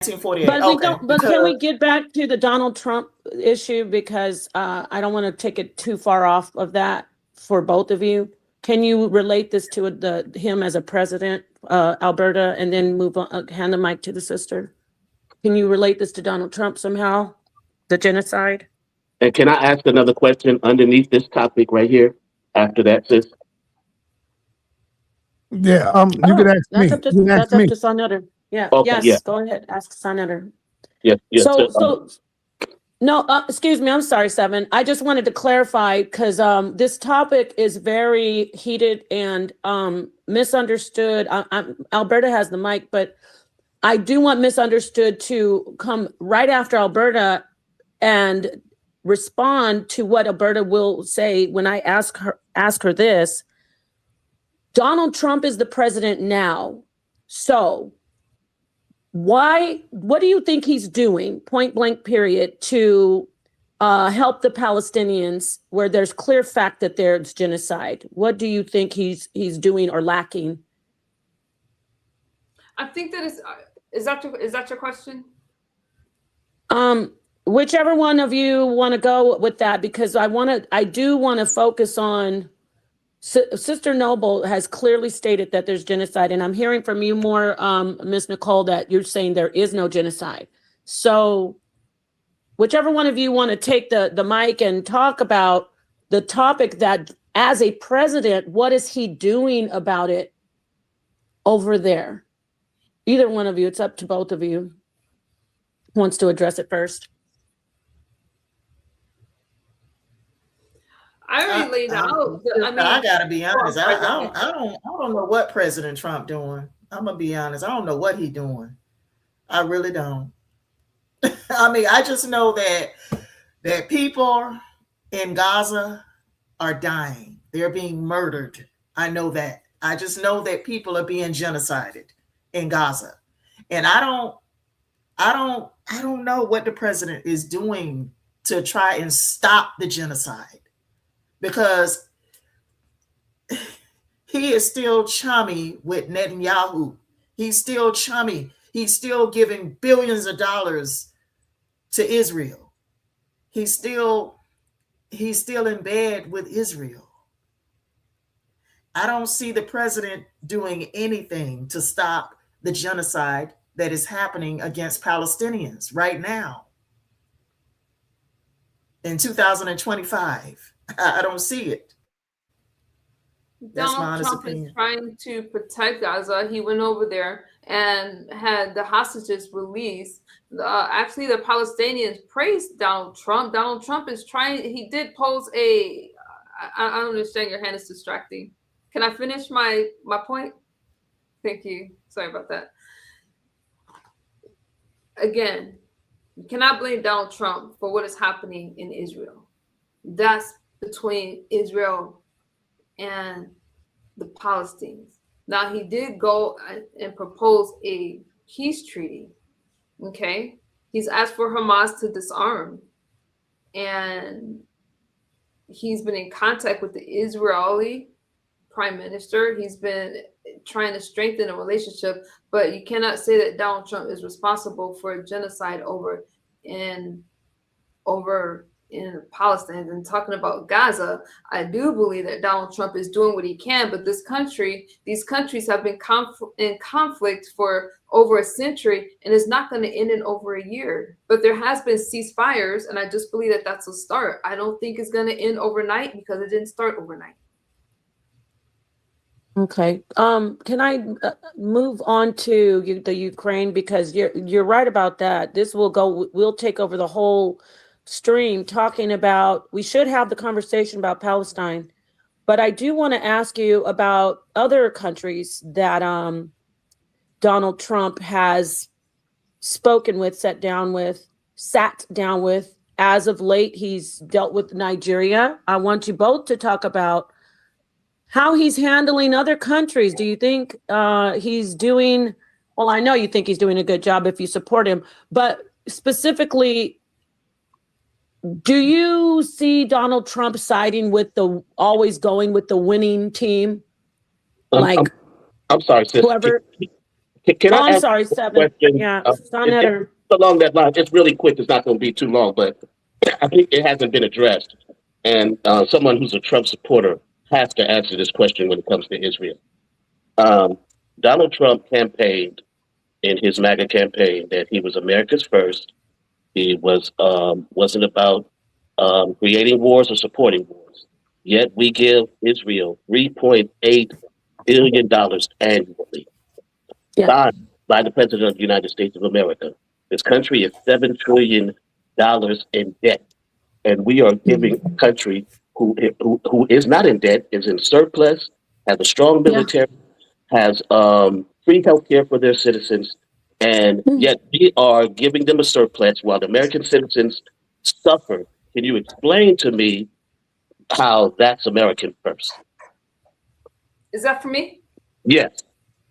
1948. But we Okay. don't. But can we get back to the Donald Trump issue, because I don't want to take it too far off of that for both of you. Can you relate this to him as a president, Alberta, and then move on, hand the mic to the sister? Can you relate this to Donald Trump somehow, the genocide? And can I ask another question underneath this topic right here? After that, sis. Yeah, you could ask me. That's You can ask up me. to Sonetter. Yeah. Okay, Yes. yeah. Go ahead. Ask Sonetter. Yes, yes. So no, excuse me. I'm sorry, Seven. I just wanted to clarify, because this topic is very heated and misunderstood. Alberta has the mic, but I do want Misunderstood to come right after Alberta and respond to what Alberta will say when I ask her this. Donald Trump is the president now. So what do you think he's doing, point blank period, to help the Palestinians where there's clear fact that there's genocide? What do you think he's doing or lacking? I think that is that your question? Whichever one of you want to go with that, because I do want to focus on Sister Noble has clearly stated that there's genocide, and I'm hearing from you more, Ms. Nicole, that you're saying there is no genocide. So whichever one of you want to take the mic and talk about the topic, that as a president, what is he doing about it over there? Either one of you, it's up to both of you. Who wants to address it first? I already laid out. I gotta be honest. I don't know what President Trump doing. I'm gonna be honest. I don't know what he's doing. I really don't. I mean, I just know that people in Gaza are dying. They're being murdered. I know that. I just know that people are being genocided in Gaza, and I don't know what the president is doing to try and stop the genocide. Because he is still chummy with Netanyahu. He's still chummy. He's still giving billions of dollars to Israel. He's still in bed with Israel. I don't see the president doing anything to stop the genocide that is happening against Palestinians right now in 2025. I don't see it. Donald Trump is trying to protect Gaza. He went over there and had the hostages released. Actually, the Palestinians praised Donald Trump. Donald Trump is trying. He did pose I don't understand. Your hand is distracting. Can I finish my point? Thank you. Sorry about that. Again, you cannot blame Donald Trump for what is happening in Israel. That's between Israel and the Palestinians. Now, he did go and propose a peace treaty. Okay. He's asked for Hamas to disarm. And he's been in contact with the Israeli prime minister. He's been trying to strengthen a relationship, but you cannot say that Donald Trump is responsible for a genocide over in Palestine. And talking about Gaza, I do believe that Donald Trump is doing what he can, but these countries have been in conflict for over a century, and it's not going to end in over a year. But there has been ceasefires, and I just believe that that's a start. I don't think it's going to end overnight because it didn't start overnight. Okay. Can I move on to the Ukraine, because you're right about that. We'll take over the whole stream talking about, we should have the conversation about Palestine, but I do want to ask you about other countries that Donald Trump has spoken with, sat down with. As of late, he's dealt with Nigeria. I want you both to talk about how he's handling other countries. Do you think he's doing, well, I know you think he's doing a good job if you support him, but specifically, do you see Donald Trump siding with always going with the winning team? I'm sorry, sis. Whoever. Can Oh, I I'm ask sorry, a 7. question? Yeah, It's Sonetter. along that line. It's really quick. It's not going to be too long, but I think it hasn't been addressed. And someone who's a Trump supporter has to answer this question when it comes to Israel. Donald Trump campaigned in his MAGA campaign that he was America's first. He wasn't about creating wars or supporting wars. Yet we give Israel $3.8 billion annually, Yeah. signed by the President of the United States of America. This country is $7 trillion in debt, and we are giving a country who is not in debt, is in surplus, has a strong military, has free health care for their citizens, and yet we are giving them a surplus while the American citizens suffer. Can you explain to me how that's American first? Is that for me? Yes.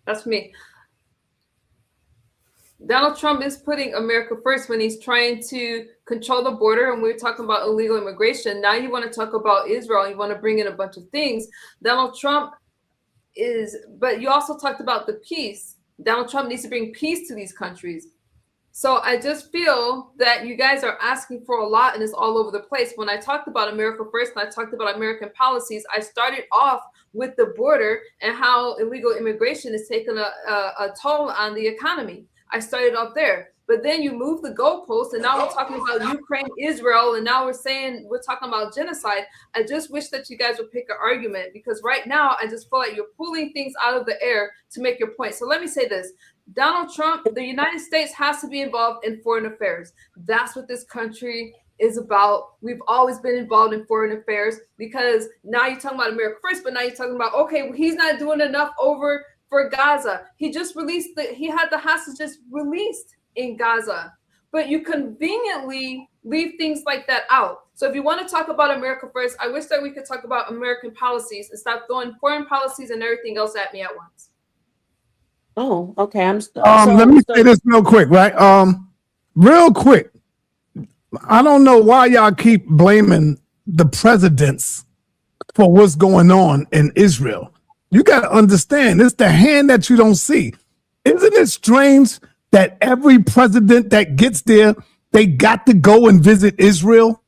That's for me. Donald Trump is putting America first when he's trying to control the border, and we're talking about illegal immigration. Now you want to talk about Israel, you want to bring in a bunch of things. Donald Trump is, but you also talked about the peace. Donald Trump needs to bring peace to these countries. So I just feel that you guys are asking for a lot and it's all over the place. When I talked about America first and I talked about American policies, I started off with the border and how illegal immigration is taking a toll on the economy. I started off there, but then you move the goalpost and now we're talking about Ukraine, Israel, and now we're talking about genocide. I just wish that you guys would pick an argument, because right now I just feel like you're pulling things out of the air to make your point. So let me say this. Donald Trump, the United States has to be involved in foreign affairs. That's what this country is about. We've always been involved in foreign affairs, because now you're talking about America first, but now you're talking about, okay, well, he's not doing enough over for Gaza. He just he had the hostages released in Gaza, but you conveniently leave things like that out. So if you want to talk about America first, I wish that we could talk about American policies and stop throwing foreign policies and everything else at me at once. Oh, okay. Let me say this real quick, right? Real quick. I don't know why y'all keep blaming the presidents for what's going on in Israel. You got to understand, it's the hand that you don't see. Isn't it strange that every president that gets there, they got to go and visit Israel?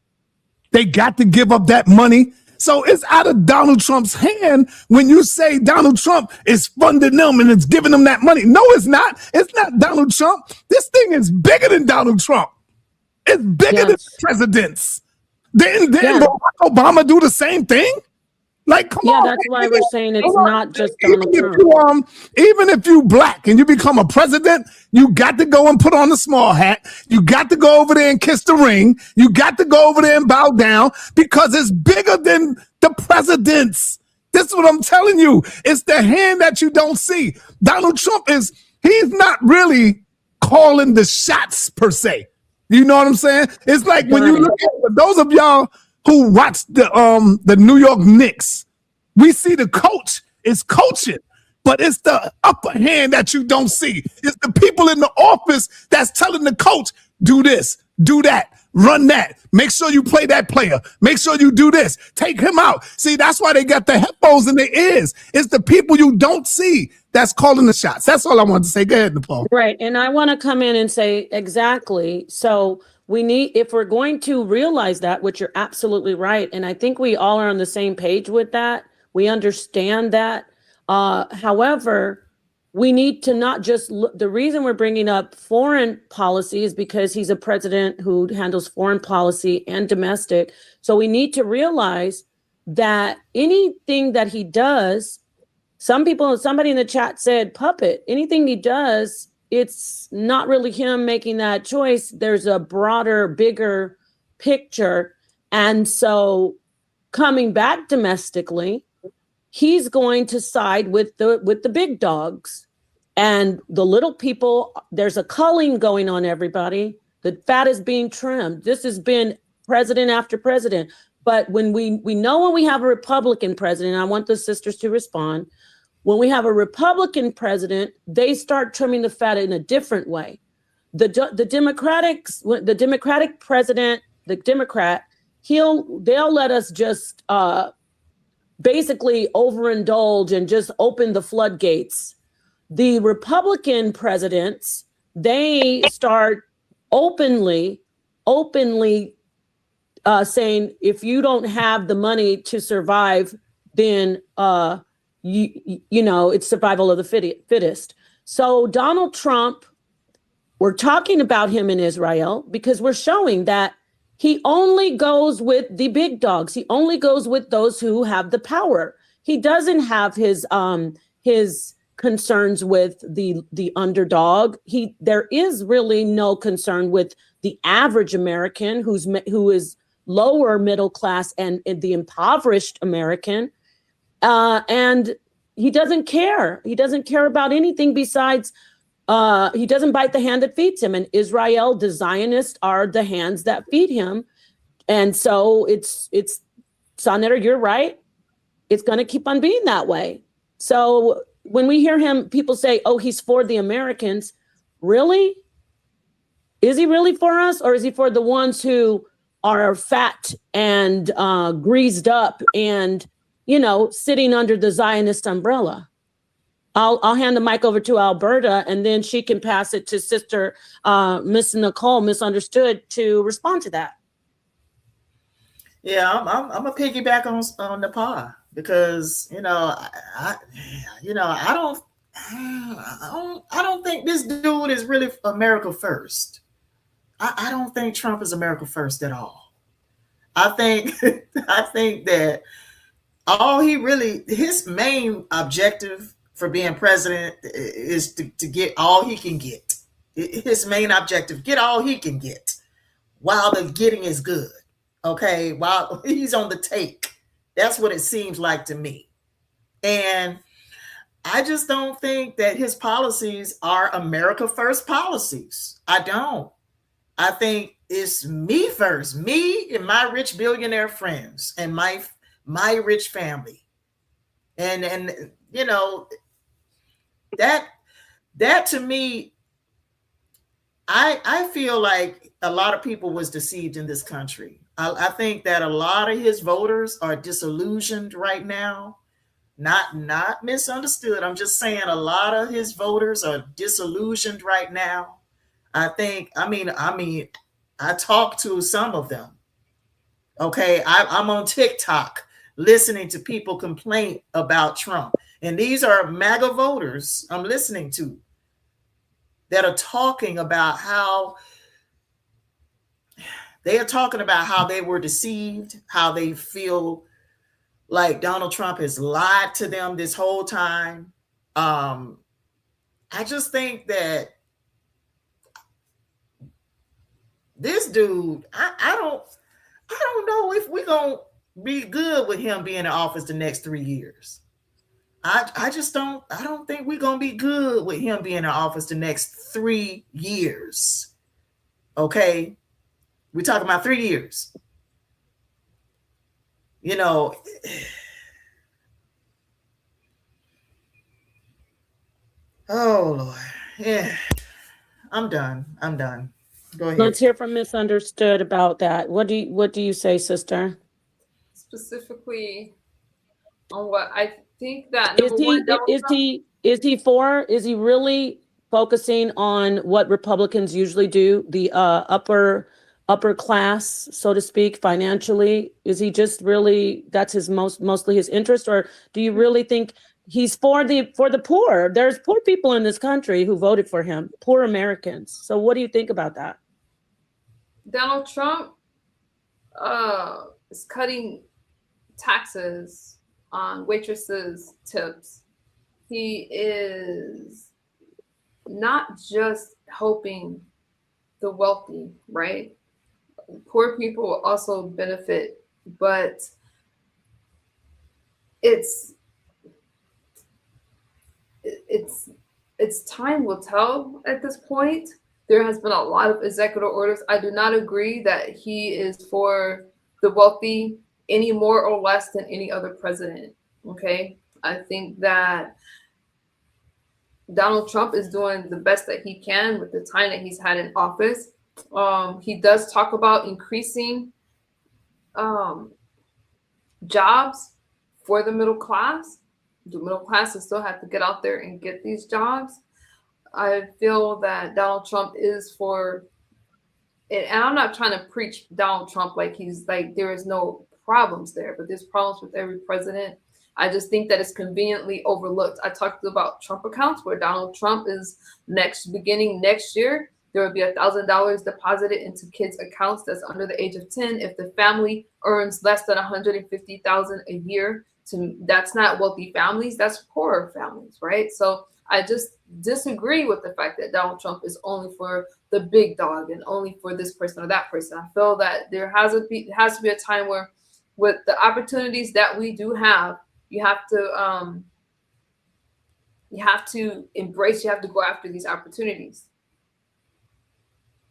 They got to give up that money. So it's out of Donald Trump's hand when you say Donald Trump is funding them and it's giving them that money. No, it's not. It's not Donald Trump. This thing is bigger than Donald Trump. It's bigger than presidents. Didn't Barack Obama do the same thing? Like, come on. That's why we're saying it's not just Donald Trump. Even if you black and you become a president, you got to go and put on the small hat. You got to go over there and kiss the ring. You got to go over there and bow down, because it's bigger than the presidents. This is what I'm telling you. It's the hand that you don't see. Donald Trump he's not really calling the shots per se. You know what I'm saying? It's like when you look at those of y'all who watch the New York Knicks, we see the coach is coaching, but it's the upper hand that you don't see. It's the people in the office that's telling the coach, do this, do that, run that, make sure you play that player, make sure you do this, take him out. See, that's why they got the headphones in their ears. It's the people you don't see that's calling the shots. That's all I wanted to say. Go ahead, Nepal. Right. And I want to come in and say exactly. So we need, if we're going to realize that, which you're absolutely right, and I think we all are on the same page with that. We understand that. However, we need to not just look, the reason we're bringing up foreign policy is because he's a president who handles foreign policy and domestic. So we need to realize that anything that he does, somebody in the chat said puppet, anything he does, it's not really him making that choice. There's a broader, bigger picture. And so coming back domestically, he's going to side with the big dogs, and the little people. There's a culling going on, everybody. The fat is being trimmed. This has been president after president. But when we know when we have a Republican president, I want the sisters to respond. When we have a Republican president, they start trimming the fat in a different way. The Democratic president, the Democrat, they'll let us just basically overindulge and just open the floodgates. the Republican presidents, they start openly saying, if you don't have the money to survive, then you know, it's survival of the fittest. So Donald Trump, we're talking about him in Israel because we're showing that he only goes with the big dogs. He only goes with those who have the power. He doesn't have his concerns with the underdog. There is really no concern with the average American who is lower middle class and the impoverished American. And he doesn't care. He doesn't care about anything besides he doesn't bite the hand that feeds him. And Israel, the Zionists, are the hands that feed him. And so it's Sonetter, you're right. It's going to keep on being that way. So when we hear him, people say, oh, he's for the Americans. Really? Is he really for us? Or is he for the ones who are fat and greased up and, you know, sitting under the Zionist umbrella? I'll hand the mic over to Alberta, and then she can pass it to Sister Miss Nicole, Misunderstood, to respond to that. Yeah, I'm a piggyback on Nepal because I don't think this dude is really America first. I don't think Trump is America first at all. I think that his main objective for being president is to get all he can get. His main objective, get all he can get while the getting is good. Okay, while he's on the take. That's what it seems like to me. And I just don't think that his policies are America first policies. I don't. I think it's me first, me and my rich billionaire friends and my rich family. And you know, that to me, I feel like a lot of people was deceived in this country. I think that a lot of his voters are disillusioned right now. Not misunderstood. I'm just saying a lot of his voters are disillusioned right now. I mean, I talked to some of them. Okay, I'm on TikTok listening to people complain about Trump. And these are MAGA voters I'm listening to that are talking about how they were deceived, how they feel like Donald Trump has lied to them this whole time. I just think that this dude, I don't know if we're gonna be good with him being in office the next 3 years. I don't think we're gonna be good with him being in office the next 3 years. Okay, we're talking about 3 years. You know, oh Lord, yeah, I'm done. Go ahead. Let's hear from Misunderstood about that. What do you say, sister? Specifically on what I think that is he really focusing on what Republicans usually do, the upper class, so to speak, financially? Is he just really, that's his mostly his interest, or do you really think he's for the poor? There's poor people in this country who voted for him, poor Americans. So what do you think about that? Donald Trump is cutting taxes on waitresses' tips. He is not just helping the wealthy, right? Poor people will also benefit, but it's time will tell at this point. There has been a lot of executive orders. I do not agree that he is for the wealthy any more or less than any other president. Okay. I think that Donald Trump is doing the best that he can with the time that he's had in office. He does talk about increasing jobs for the middle class, the middle classes still have to get out there and get these jobs. I feel that Donald Trump is for it, and I'm not trying to preach Donald Trump like he's like there is no problems there, but there's problems with every president. I just think that it's conveniently overlooked. I talked about Trump accounts where Donald Trump is beginning next year. There would be $1,000 deposited into kids' accounts that's under the age of 10 if the family earns less than $150,000 a year. That's not wealthy families, that's poorer families, right? So I just disagree with the fact that Donald Trump is only for the big dog and only for this person or that person. I feel that there has to be a time where, with the opportunities that we do have, you have to embrace. You have to go after these opportunities.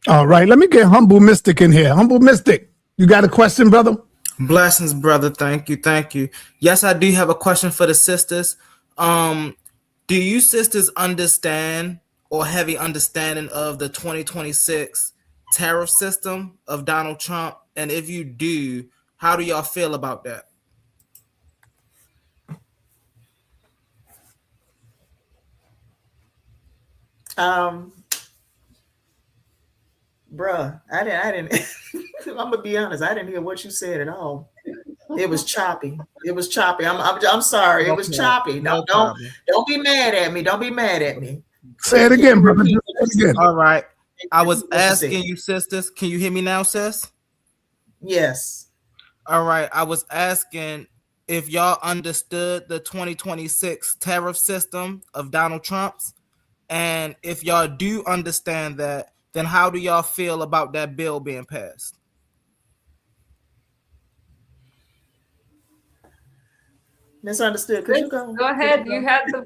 All right, let me get Humble Mystic in here. Humble Mystic, you got a question, brother? Blessings, brother. Thank you. Yes, I do have a question for the sisters. Do you sisters understand or have an understanding of the 2026 tariff system of Donald Trump? And if you do, how do y'all feel about that? Bruh, I didn't I'm gonna be honest, I didn't hear what you said at all. It was choppy. I'm sorry. It was choppy. Don't be mad at me. Don't be mad at me. Say it again, brother. Say it again. All right. I was asking you, sisters. Can you hear me now, sis? Yes. All right. I was asking if y'all understood the 2026 tariff system of Donald Trump's, and if y'all do understand that, then how do y'all feel about that bill being passed? Misunderstood. Could you go? Go ahead. You had the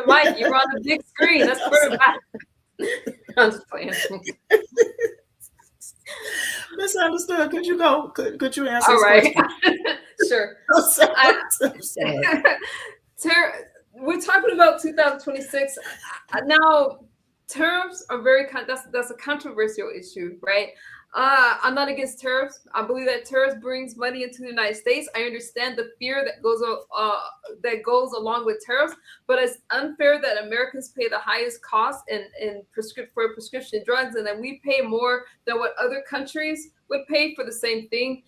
mic. You were on the big screen. Let's put it back. I'm just playing. Misunderstood. Could you go? Could you answer? All right. Sure. I'm sorry. We're talking about 2026 now. Tariffs are that's a controversial issue, right? I'm not against tariffs. I believe that tariffs brings money into the United States. I understand the fear that goes along with tariffs, but it's unfair that Americans pay the highest cost for prescription drugs, and then we pay more than what other countries would pay for the same thing.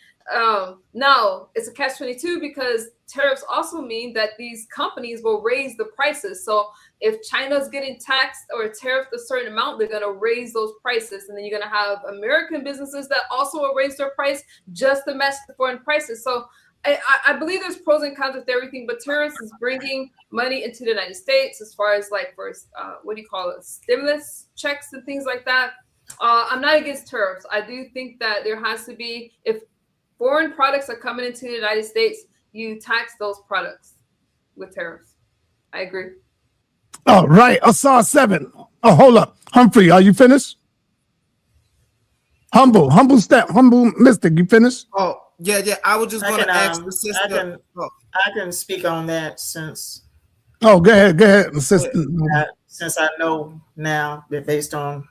Now it's a catch-22 because tariffs also mean that these companies will raise the prices. So if China's getting taxed or tariffed a certain amount, they're going to raise those prices. And then you're going to have American businesses that also will raise their price just to match the foreign prices. So I believe there's pros and cons with everything, but tariffs is bringing money into the United States as far as like for stimulus checks and things like that. I'm not against tariffs. I do think that there has to be, if foreign products are coming into the United States, you tax those products with tariffs. I agree. All right, Asar 7. Oh, hold up. Humphrey, are you finished? Humble Mystic, you finished? Oh, yeah. I was just going to ask the sister. I can speak on that since. Oh, go ahead, assistant. Since I know now that based on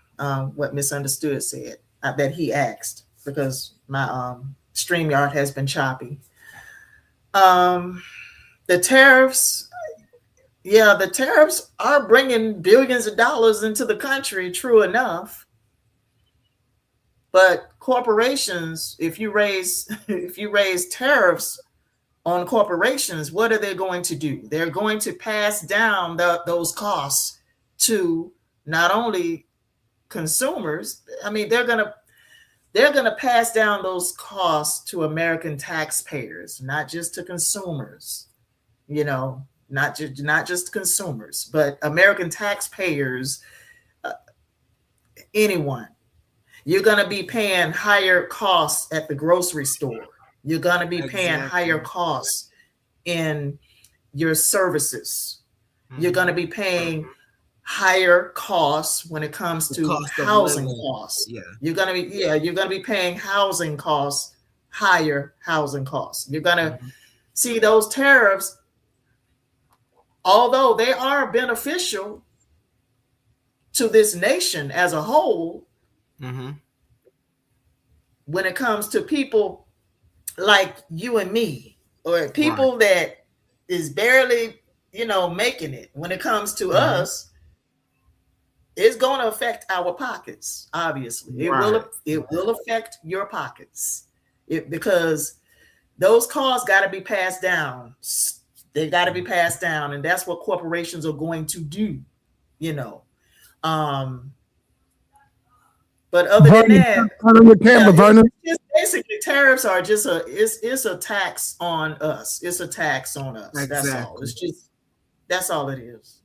what Misunderstood said that he asked, because my StreamYard has been choppy. The tariffs. Yeah, the tariffs are bringing billions of dollars into the country, true enough. But corporations, if you raise tariffs on corporations, what are they going to do? They're going to pass down those costs to not only consumers. I mean, they're going to pass down those costs to American taxpayers, not just to consumers. You know, not just consumers, but American taxpayers, anyone. You're going to be paying higher costs at the grocery store. You're going to be paying higher costs in your services. Mm-hmm. You're going to be paying higher costs when it comes to housing costs. Yeah. You're going to be paying housing costs, higher housing costs. You're going to see those tariffs. Although they are beneficial to this nation as a whole, when it comes to people like you and me, or people that is barely making it. When it comes to us, it's going to affect our pockets. Obviously, it will affect your pockets, because those costs got to be passed down. They got to be passed down, and that's what corporations are going to do. But other than that, basically tariffs are just it's a tax on us. It's a tax on us. Exactly. That's all. That's all it is.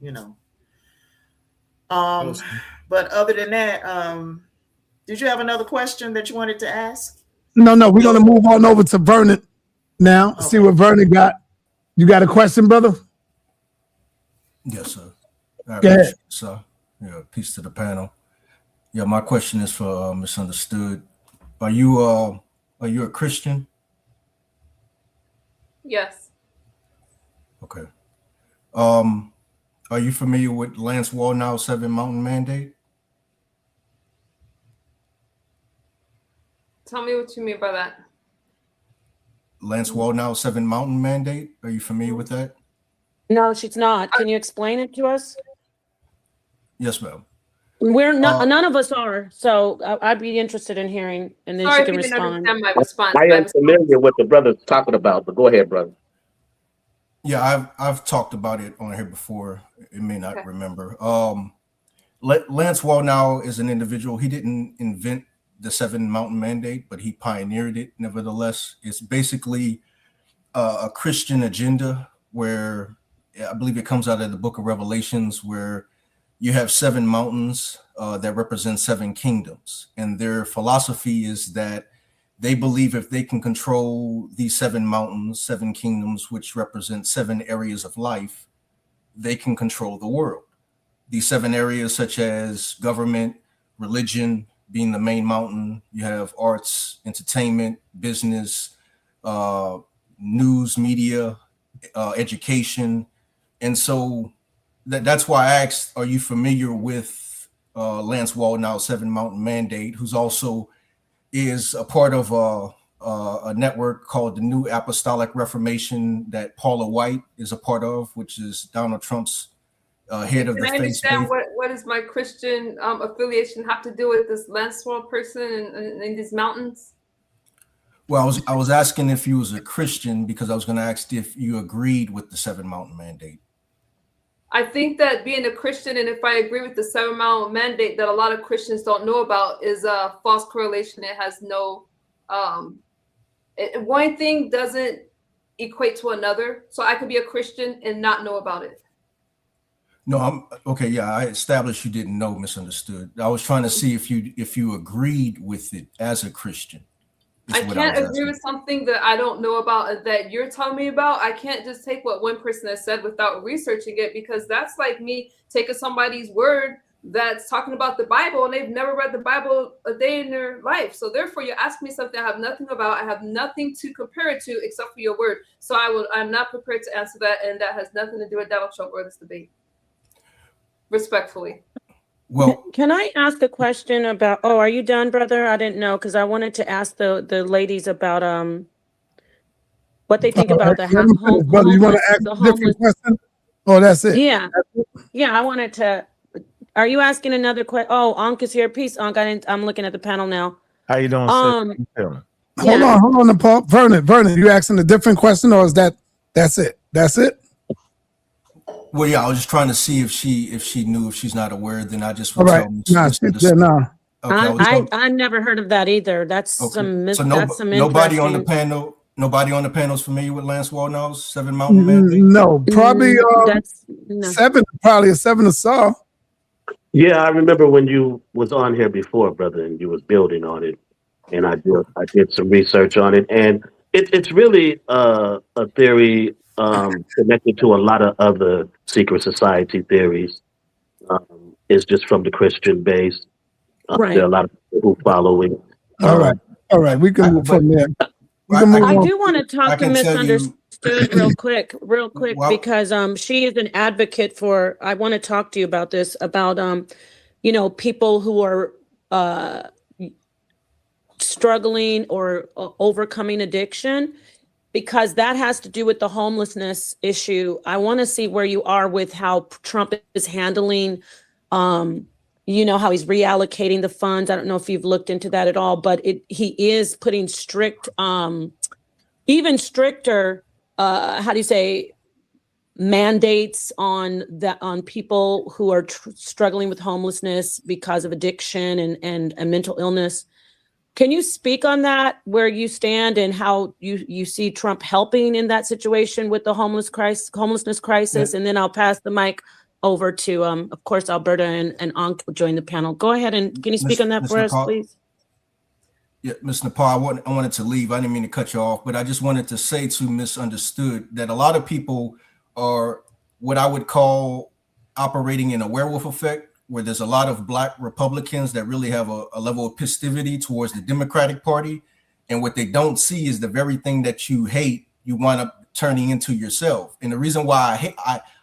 But other than that, did you have another question that you wanted to ask? No, we're gonna move on over to Vernon now. Okay. See what Vernon got. You got a question, brother? Yes, sir. Go ahead. So, peace to the panel. Yeah, my question is for Misunderstood. Are you a Christian? Yes. Okay. Are you familiar with Lance Wallnau's 7 Mountain Mandate? Tell me what you mean by that. Lance Wallnau's 7 Mountain Mandate. Are you familiar with that? No, she's not. Can you explain it to us? Yes, ma'am. We're not. None of us are. So I'd be interested in hearing, and then Sorry she if can you didn't respond. understand my response. I am familiar with the brother's talking about, but go ahead, brother. Yeah, I've talked about it on here before. It may not Okay. remember. Lance Wallnau is an individual. He didn't invent the 7 Mountain Mandate, but he pioneered it. Nevertheless, it's basically a Christian agenda where I believe it comes out of the Book of Revelations, where you have 7 mountains that represent 7 kingdoms, and their philosophy is that they believe if they can control these 7 mountains, 7 kingdoms, which represent 7 areas of life, they can control the world. These 7 areas, such as government, religion being the main mountain, you have arts, entertainment, business, news, media, education. And so that's why I asked, are you familiar with Lance Wallnau's 7 Mountain Mandate, who's also is a part of a network called the New Apostolic Reformation that Paula White is a part of, which is Donald Trump's head of Can the I faith. understand what does my Christian affiliation have to do with this Lance Wall person in these mountains? Well, I was asking if you was a Christian because I was going to ask if you agreed with the 7 Mountain Mandate. I think that being a Christian, and if I agree with the 7 Mountain Mandate that a lot of Christians don't know about, is a false correlation. It has no, one thing doesn't equate to another. So I could be a Christian and not know about it. No, I'm okay. Yeah, I established you didn't know. Misunderstood. I was trying to see if you agreed with it as a Christian. I can't agree with something that I don't know about that you're telling me about. I can't just take what one person has said without researching it, because that's like me taking somebody's word that's talking about the Bible and they've never read the Bible a day in their life. So therefore, you ask me something I have nothing about. I have nothing to compare it to except for your word. So I'm not prepared to answer that, and that has nothing to do with Donald Trump or this debate. Respectfully. Well, Can I ask a question about? Oh, are you done, brother? I didn't know, because I wanted to ask the ladies about what they think about the brother, you want to ask a different question? Oh, that's it. Yeah, I wanted to. Are you asking another question? Oh, Ankh is here. Peace, Ankh. I'm looking at the panel now. How you doing? Hold on, Paul. Vernon, you asking a different question, or is that's it? That's it? well, yeah, I was just trying to see if she knew. If she's not aware, then I just All would right. tell No. Okay, I never heard of that either. That's okay. some So that's some nobody on the interesting. panel is familiar with Lance Wallnau's 7 Mountain Mandate. No, probably That's no. 7. Probably a 7 or so. Yeah, I remember when you was on here before, brother, and you was building on it, and I did some research on it, and it's really a theory connected to a lot of other secret society theories. It's just from the Christian base. Right. There are a lot of people who follow it. All right. We can move from there. We can move I on. do want to talk to can tell you- Misunderstood real quick, Well- because she is an advocate for. I want to talk to you about this, about people who are struggling or overcoming addiction, because that has to do with the homelessness issue. I want to see where you are with how Trump is handling, you know, how he's reallocating the funds. I don't know if you've looked into that at all, but he is putting strict, even stricter, how do you say, mandates on people who are struggling with homelessness because of addiction and mental illness. Can you speak on that, where you stand and how you see Trump helping in that situation with the homelessness crisis? Yeah. And then I'll pass the mic over to, of course, Alberta and Ankh will join the panel. Go ahead, and can you speak on that Ms. for us, Nepal? please? Yeah, Ms. Nepal, I wanted to leave. I didn't mean to cut you off, but I just wanted to say to Misunderstood that a lot of people are what I would call operating in a werewolf effect, where there's a lot of Black Republicans that really have a level of festivity towards the Democratic Party. And what they don't see is the very thing that you hate, you wind up turning into yourself. And the reason why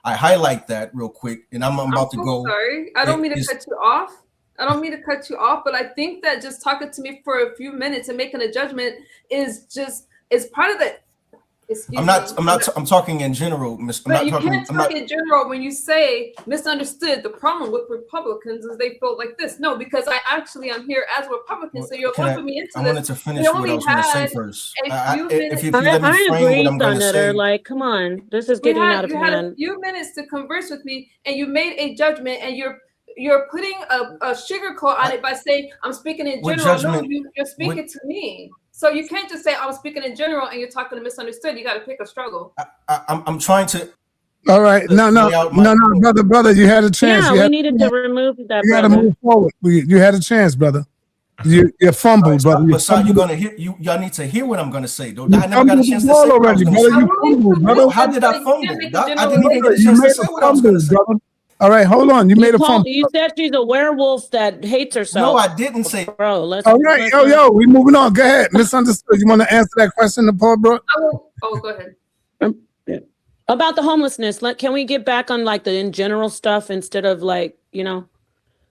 I highlight that real quick, and I'm about to go. Sorry, I don't mean to cut you off. I don't mean to cut you off, but I think that just talking to me for a few minutes and making a judgment is part of the. I'm talking in general, Miss. But you can't talk in general when you say Misunderstood. The problem with Republicans is they feel like this. No, because I actually am here as a Republican, so you're lumping me into this. I wanted to finish what I was going to say first. I agree, Senator. Like, come on, this is getting out of hand. You had a few minutes to converse with me, and you made a judgment, and you're putting a sugarcoat on it by saying I'm speaking in general. No, you're speaking to me. So you can't just say I'm speaking in general and you're talking to Misunderstood. You got to pick a struggle. I'm trying to. All right, no, brother, you had a chance. Yeah, we needed to remove that. You got to move forward. You had a chance, brother. You fumbled, brother. But so you're gonna hear. Y'all need to hear what I'm gonna say, though. I never got a chance to say already, brother. You fumbled, brother. How did I fumble? I didn't even get a chance to say what I was gonna say. All right, hold on. You made a fumble. You said she's a werewolf that hates herself. No, I didn't say. Bro, let's. All right, yo, we moving on. Go ahead. Misunderstood. You want to answer that question, Nepal, bro? Go ahead. About the homelessness, can we get back on like the in general stuff instead of like, you know,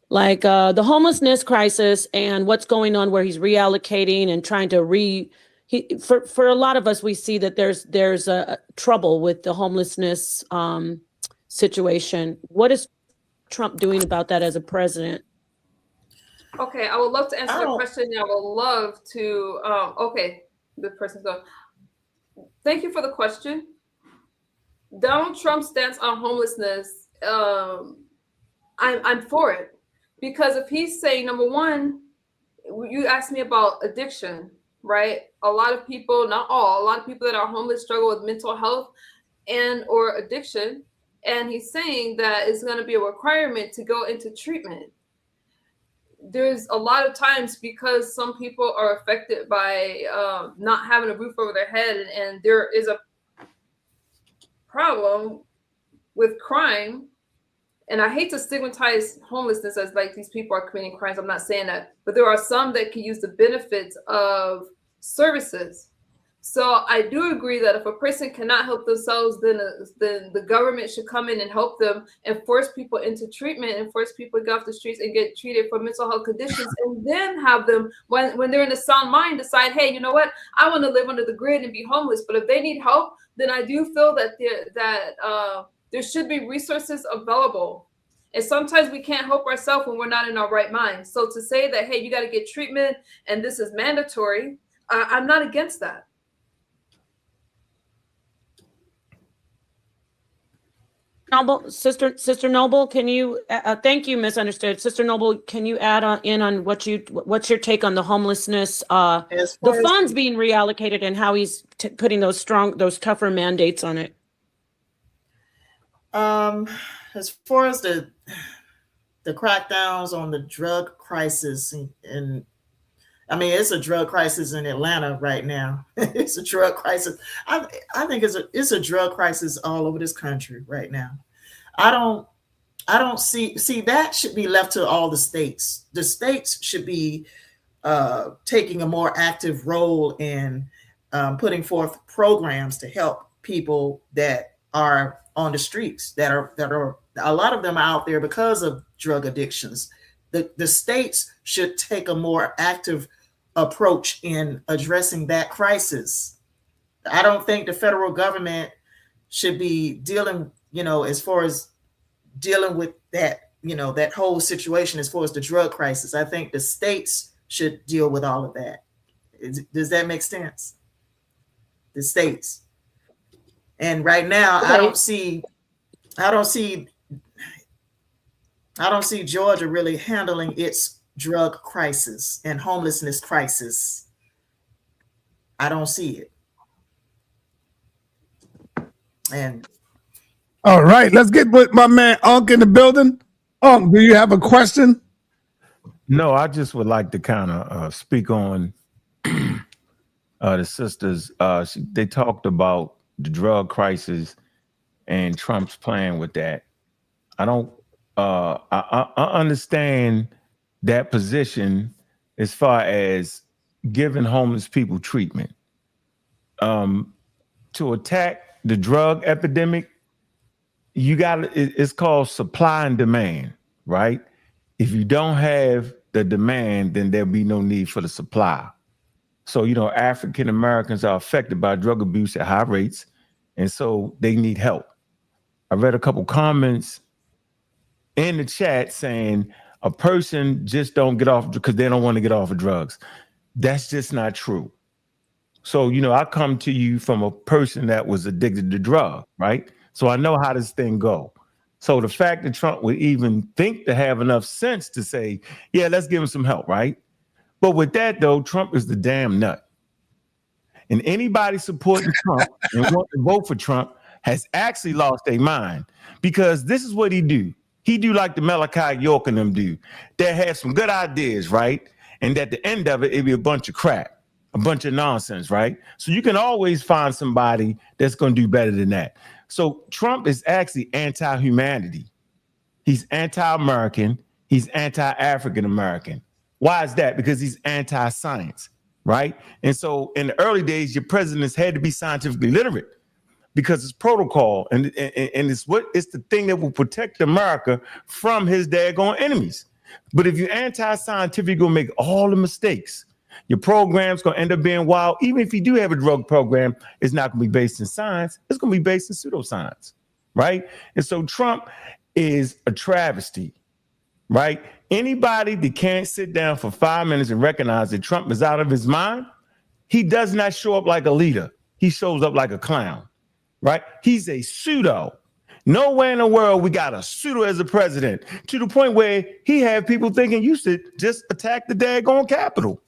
like the homelessness crisis and what's going on where he's reallocating and trying to for a lot of us, we see that there's a trouble with the homelessness situation. What is Trump doing about that as a president? Okay, I would love to answer the question. I would love to. Okay, the person's gone. Thank you for the question. Donald Trump's stance on homelessness, I'm for it, because if he's saying, number one, you asked me about addiction, right? A lot of people, not all, a lot of people that are homeless struggle with mental health and or addiction. And he's saying that it's going to be a requirement to go into treatment. There's a lot of times, because some people are affected by not having a roof over their head, and there is a problem with crime. And I hate to stigmatize homelessness as like these people are committing crimes. I'm not saying that, but there are some that can use the benefits of services. So I do agree that if a person cannot help themselves, then the government should come in and help them and force people into treatment and force people to get off the streets and get treated for mental health conditions, and then have them, when they're in a sound mind, decide, hey, you know what, I want to live under the grid and be homeless. But if they need help, then I do feel that there should be resources available. And sometimes we can't help ourselves when we're not in our right mind. So to say that, hey, you got to get treatment and this is mandatory, I'm not against that. Noble, Sister Noble, can you? Thank you, Misunderstood. Sister Noble, can you add on what's your take on the homelessness, the funds being reallocated, and how he's putting those tougher mandates on it? As far as the crackdowns on the drug crisis, and I mean, it's a drug crisis in Atlanta right now. It's a drug crisis. I think it's a drug crisis all over this country right now. I don't see that should be left to all the states. The states should be taking a more active role in putting forth programs to help people that are on the streets, that are a lot of them are out there because of drug addictions. The states should take a more active approach in addressing that crisis. I don't think the federal government should be dealing, as far as dealing with that, that whole situation as far as the drug crisis. I think the states should deal with all of that. Does that make sense? The states. And right now, I don't see Georgia really handling its drug crisis and homelessness crisis. I don't see it. And all right, let's get with my man Unc in the building. Unc, do you have a question? No, I just would like to kind of speak on the sisters. They talked about the drug crisis and Trump's plan with that. I don't. I understand that position as far as giving homeless people treatment. To attack the drug epidemic, it's called supply and demand, right? If you don't have the demand, then there'll be no need for the supply. So, African Americans are affected by drug abuse at high rates, and so they need help. I read a couple comments in the chat saying a person just don't get off because they don't want to get off of drugs. That's just not true. So, I come to you from a person that was addicted to drugs, right? So I know how this thing go. So the fact that Trump would even think to have enough sense to say, yeah, let's give him some help, right? But with that, though, Trump is the damn nut. And anybody supporting Trump and want to vote for Trump has actually lost their mind, because this is what he do. He do like the Malachi York and them do. They have some good ideas, right? And at the end of it, it'll be a bunch of crap, a bunch of nonsense, right? So you can always find somebody that's going to do better than that. So Trump is actually anti-humanity. He's anti-American. He's anti-African American. Why is that? Because he's anti-science, right? And so in the early days, your presidents had to be scientifically literate because it's protocol and it's the thing that will protect America from his daggone enemies. But if you're anti-scientific, you're gonna make all the mistakes. Your program's gonna end up being wild. Even if you do have a drug program, it's not gonna be based in science. It's gonna be based in pseudoscience, right? And so Trump is a travesty, right? Anybody that can't sit down for 5 minutes and recognize that Trump is out of his mind, he does not show up like a leader. He shows up like a clown, right? He's a pseudo. Nowhere in the world we got a pseudo as a president, to the point where he had people thinking you should just attack the daggone Capitol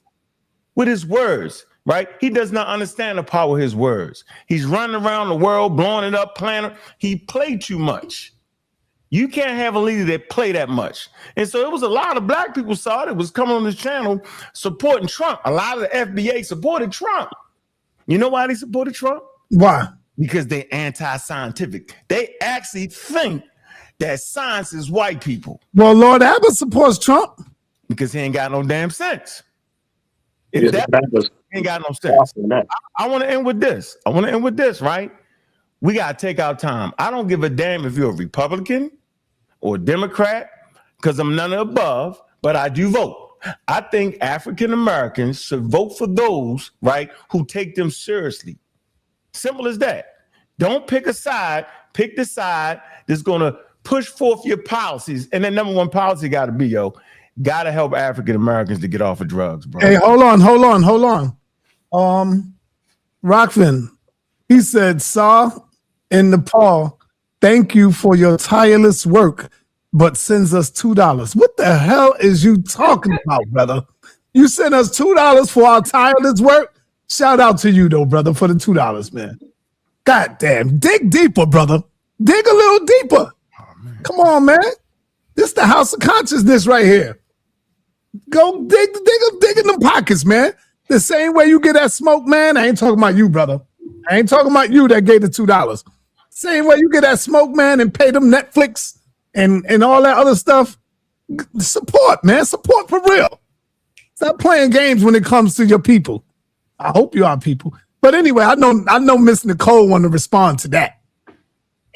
with his words, right? He does not understand the power of his words. He's running around the world, blowing it up, planning. He played too much. You can't have a leader that play that much. And so it was a lot of black people saw it was coming on this channel supporting Trump. A lot of the FBA supported Trump. You know why they supported Trump? Why? Because they're anti-scientific. They actually think that science is white people. Well, Lord Abbott supports Trump because he ain't got no damn sense. If Yeah, that ain't got no sense. I want to end with this. Right? We got to take our time. I don't give a damn if you're a Republican or Democrat, because I'm none of the above, but I do vote. I think African Americans should vote for those, right, who take them seriously. Simple as that. Don't pick a side. Pick the side that's going to push forth your policies. And then number one policy got to be, got to help African Americans to get off of drugs, bro. Hey, hold on. Rockfin, he said, Saw in Nepal, thank you for your tireless work, but sends us $2. What the hell is you talking about, brother? You sent us $2 for our tireless work? Shout out to you, though, brother, for the $2, man. God damn. Dig deeper, brother. Dig a little deeper. Oh, come on, man. This is the house of consciousness right here. Go dig in them pockets, man. The same way you get that smoke, man. I ain't talking about you, brother. I ain't talking about you that gave the $2. Same way you get that smoke, man, and pay them Netflix and all that other stuff. Support, man. Support for real. Stop playing games when it comes to your people. I hope you are people. But anyway, I know Miss Nicole want to respond to that.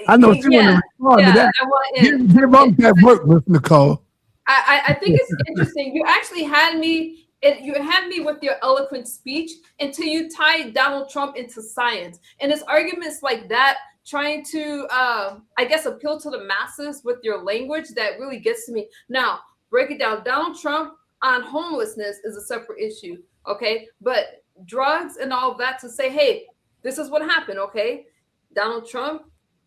I know she want to respond to that. Give up that work, Miss Nicole. I think it's interesting. You actually had me And you had me with your eloquent speech until you tied Donald Trump into science. And it's arguments like that, trying to, I guess, appeal to the masses with your language that really gets to me. Now, break it down. Donald Trump on homelessness is a separate issue, okay? But drugs and all that, to say, hey, this is what happened, okay? Donald Trump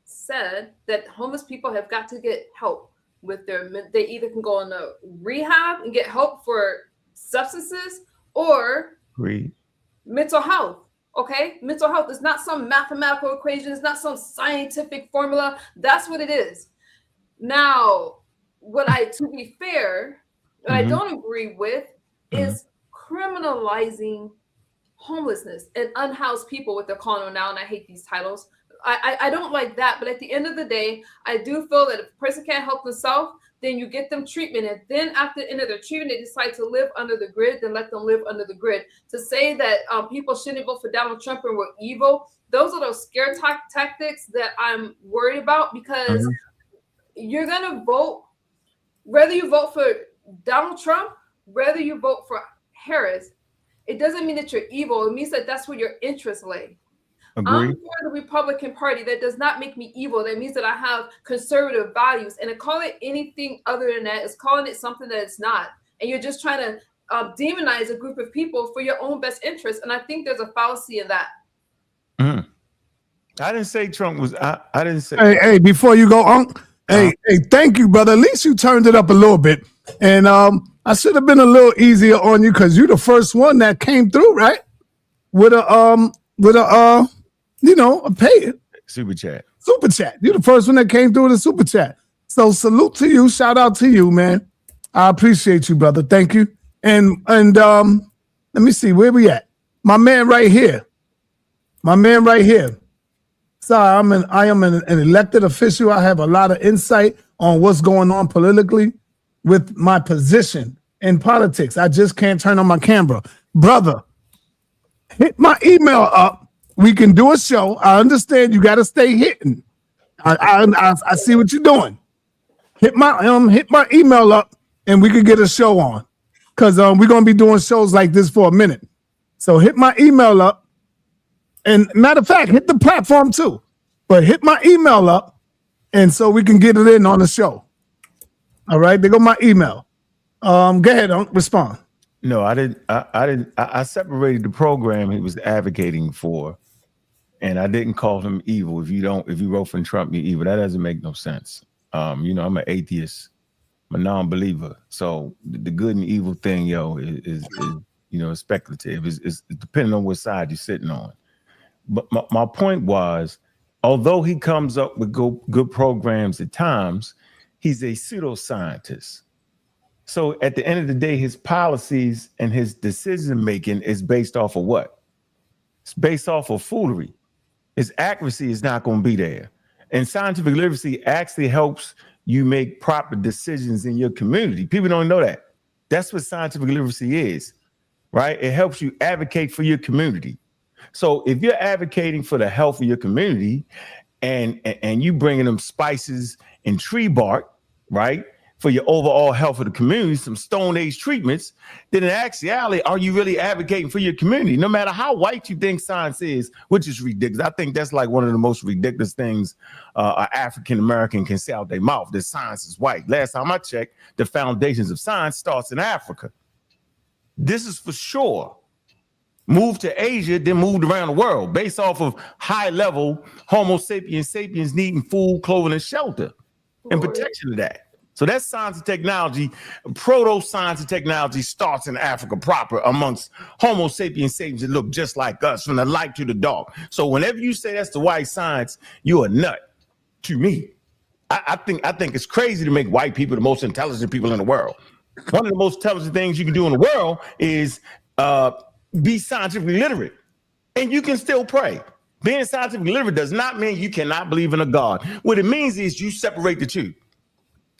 said that homeless people have got to get help with they either can go into rehab and get help for substances or mental health. Okay, mental health is not some mathematical equation, it's not some scientific formula. That's what it is. Now, to be fair, what I don't agree with is criminalizing homelessness and unhoused people, what they're calling them now, and I hate these titles. I don't like that, but at the end of the day, I do feel that if a person can't help themselves, then you get them treatment. And then after the end of their treatment, they decide to live under the grid, then let them live under the grid. To say that people shouldn't vote for Donald Trump and we're evil, those are those scare tactics that I'm worried about, because you're going to vote, whether you vote for Donald Trump, whether you vote for Harris, it doesn't mean that you're evil. It means that that's where your interests lay. I'm for the Republican Party. That does not make me evil. That means that I have conservative values. And to call it anything other than that is calling it something that it's not. And you're just trying to demonize a group of people for your own best interest. And I think there's a fallacy in that. I didn't say Trump was. I didn't say. Hey, before you go on, hey, thank you, brother. At least you turned it up a little bit. And I should have been a little easier on you because you're the first one that came through, right? With a pay super chat. You're the first one that came through with a super chat. So salute to you. Shout out to you, man. I appreciate you, brother. Thank you. And let me see where we at. My man right here. Sorry, I am an elected official. I have a lot of insight on what's going on politically with my position in politics. I just can't turn on my camera. Brother, hit my email up. We can do a show. I understand you got to stay hitting. I see what you're doing. Hit my email up and we can get a show on, because we're gonna be doing shows like this for a minute. So hit my email up, and matter of fact, hit the platform too. But hit my email up, and so we can get it in on the show. All right, there go my email. Go ahead, respond. No, I didn't. I separated the program he was advocating for, and I didn't call him evil. If you wrote for Trump, you're evil. That doesn't make no sense. I'm an atheist, I'm a non-believer. So the good and evil thing, is speculative. It's depending on what side you're sitting on. But my point was, although he comes up with good programs at times, he's a pseudoscientist. So at the end of the day, his policies and his decision making is based off of what? It's based off of foolery. His accuracy is not going to be there. And scientific literacy actually helps you make proper decisions in your community. People don't know that. That's what scientific literacy is, right? It helps you advocate for your community. So if you're advocating for the health of your community and you bringing them spices and tree bark, right, for your overall health of the community, some Stone Age treatments, then in actuality, are you really advocating for your community? No matter how white you think science is, which is ridiculous. I think that's like one of the most ridiculous things an African-American can say out their mouth, that science is white. Last time I checked, the foundations of science starts in Africa. This is for sure. Moved to Asia, then moved around the world based off of high-level Homo sapiens needing food, clothing, and shelter and protection of that. So that's science and technology. Proto-science and technology starts in Africa proper amongst Homo sapiens that look just like us, from the light to the dark. So whenever you say that's the white science, you're a nut to me. I think it's crazy to make white people the most intelligent people in the world. One of the most intelligent things you can do in the world is be scientifically literate, and you can still pray. Being scientifically literate does not mean you cannot believe in a God. What it means is you separate the two.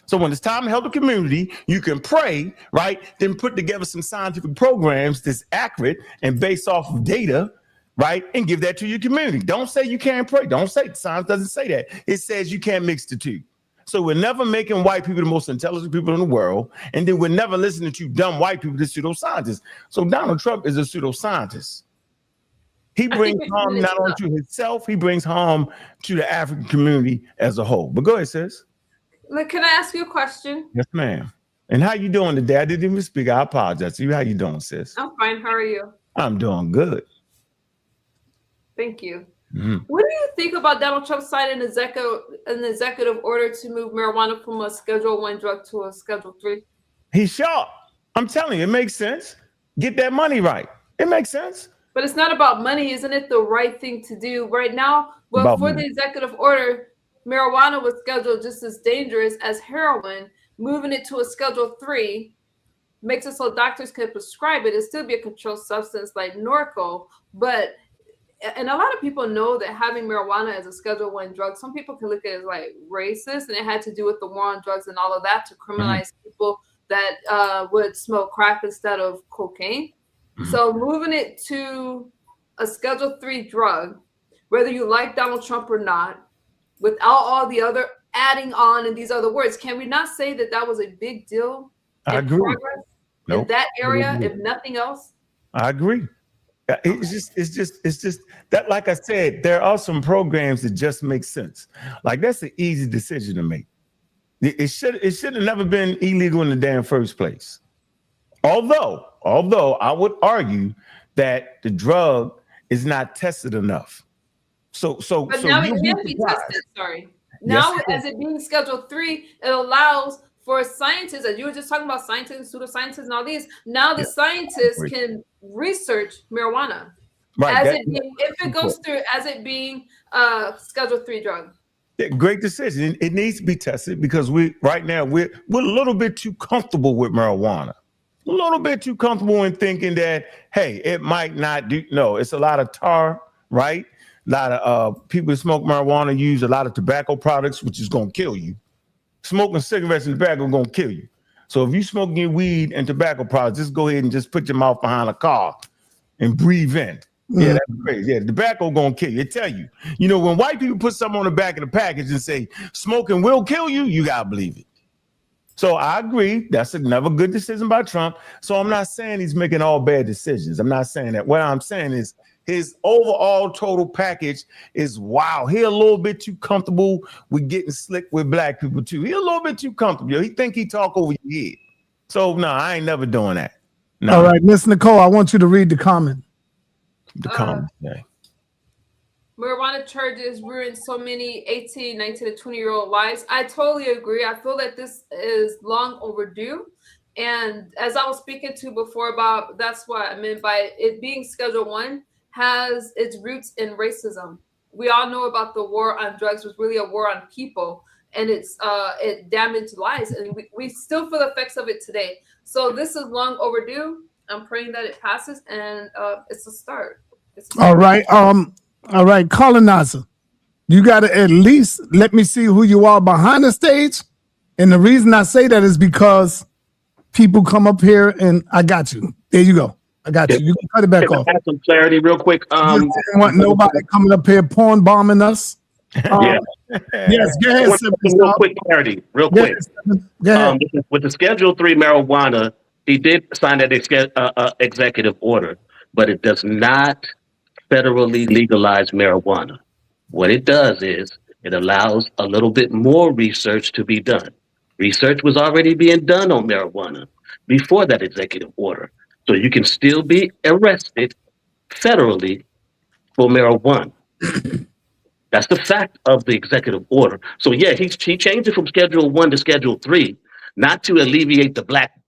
So when it's time to help the community, you can pray, right? Then put together some scientific programs that's accurate and based off of data, right? And give that to your community. Don't say you can't pray. Don't say science doesn't say that. It says you can't mix the two. So we're never making white people the most intelligent people in the world, and then we're never listening to you dumb white people, the pseudoscientists. So Donald Trump is a pseudoscientist. He brings harm not only to himself, he brings harm to the African community as a whole. But go ahead, sis. Look, can I ask you a question? Yes, ma'am. And how you doing today? I didn't even speak. I apologize to you. How you doing, sis? I'm fine. How are you? I'm doing good. Thank you. Mm-hmm. What do you think about Donald Trump signing an executive order to move marijuana from a Schedule 1 drug to a Schedule 3? He's sharp. I'm telling you, it makes sense. Get that money right. It makes sense. But it's not about money. Isn't it the right thing to do right now? But for the executive order, marijuana was scheduled just as dangerous as heroin. Moving it to a Schedule 3 makes it so doctors can prescribe it. It'll still be a controlled substance like Norco, and a lot of people know that having marijuana as a Schedule 1 drug, some people can look at it as like racist, and it had to do with the war on drugs and all of that to criminalize people that would smoke crack instead of cocaine. So moving it to a Schedule 3 drug, whether you like Donald Trump or not, without all the other adding on and these other words, can we not say that that was a big deal? I agree. In that area, if nothing else? I agree. It's just that, like I said, there are some programs that just make sense. Like that's an easy decision to make. It should have never been illegal in the damn first place. Although I would argue that the drug is not tested enough. So now it can be tested. Sorry. Now, as it being Schedule 3, it allows for scientists, as you were just talking about scientists, pseudoscientists, and all these. Now the scientists can research marijuana if it goes through as it being a Schedule 3 drug. Great decision. It needs to be tested because right now we're a little bit too comfortable with marijuana. A little bit too comfortable in thinking that, hey, it might not do. No, it's a lot of tar, right? A lot of people who smoke marijuana use a lot of tobacco products, which is going to kill you. Smoking cigarettes and tobacco is going to kill you. So if you smoking your weed and tobacco products, just go ahead and just put your mouth behind a car and breathe in. Yeah, that's crazy. Yeah, tobacco going to kill you. It tell you. You know, when white people put something on the back of the package and say, smoking will kill you, you got to believe it. So I agree. That's another good decision by Trump. So I'm not saying he's making all bad decisions. I'm not saying that. What I'm saying is his overall total package is wow. He a little bit too comfortable with getting slick with black people too. He a little bit too comfortable. He think he talk over your head. So no, I ain't never doing that. No. All right, Miss Nicole, I want you to read the comment. The comment. Marijuana charges ruin so many 18, 19, and 20-year-old lives. I totally agree. I feel that this is long overdue. And as I was speaking to before about, that's what I meant by it being Schedule 1 has its roots in racism. We all know about the war on drugs was really a war on people, and it damaged lives. And we still feel the effects of it today. So this is long overdue. I'm praying that it passes, and it's a start. All right, colonizer, you got to at least let me see who you are behind the stage. And the reason I say that is because people come up here and I got you. There you go. I got you. You can cut it back off. Add some clarity real quick. You didn't want nobody coming up here porn bombing us. Yes, go ahead. Real quick clarity, real quick. Go ahead. With the Schedule 3 marijuana, he did sign that executive order, but it does not federally legalize marijuana. What it does is it allows a little bit more research to be done. Research was already being done on marijuana before that executive order. So you can still be arrested federally for marijuana. That's the fact of the executive order. So yeah, he changed it from Schedule 1 to Schedule 3, not to alleviate the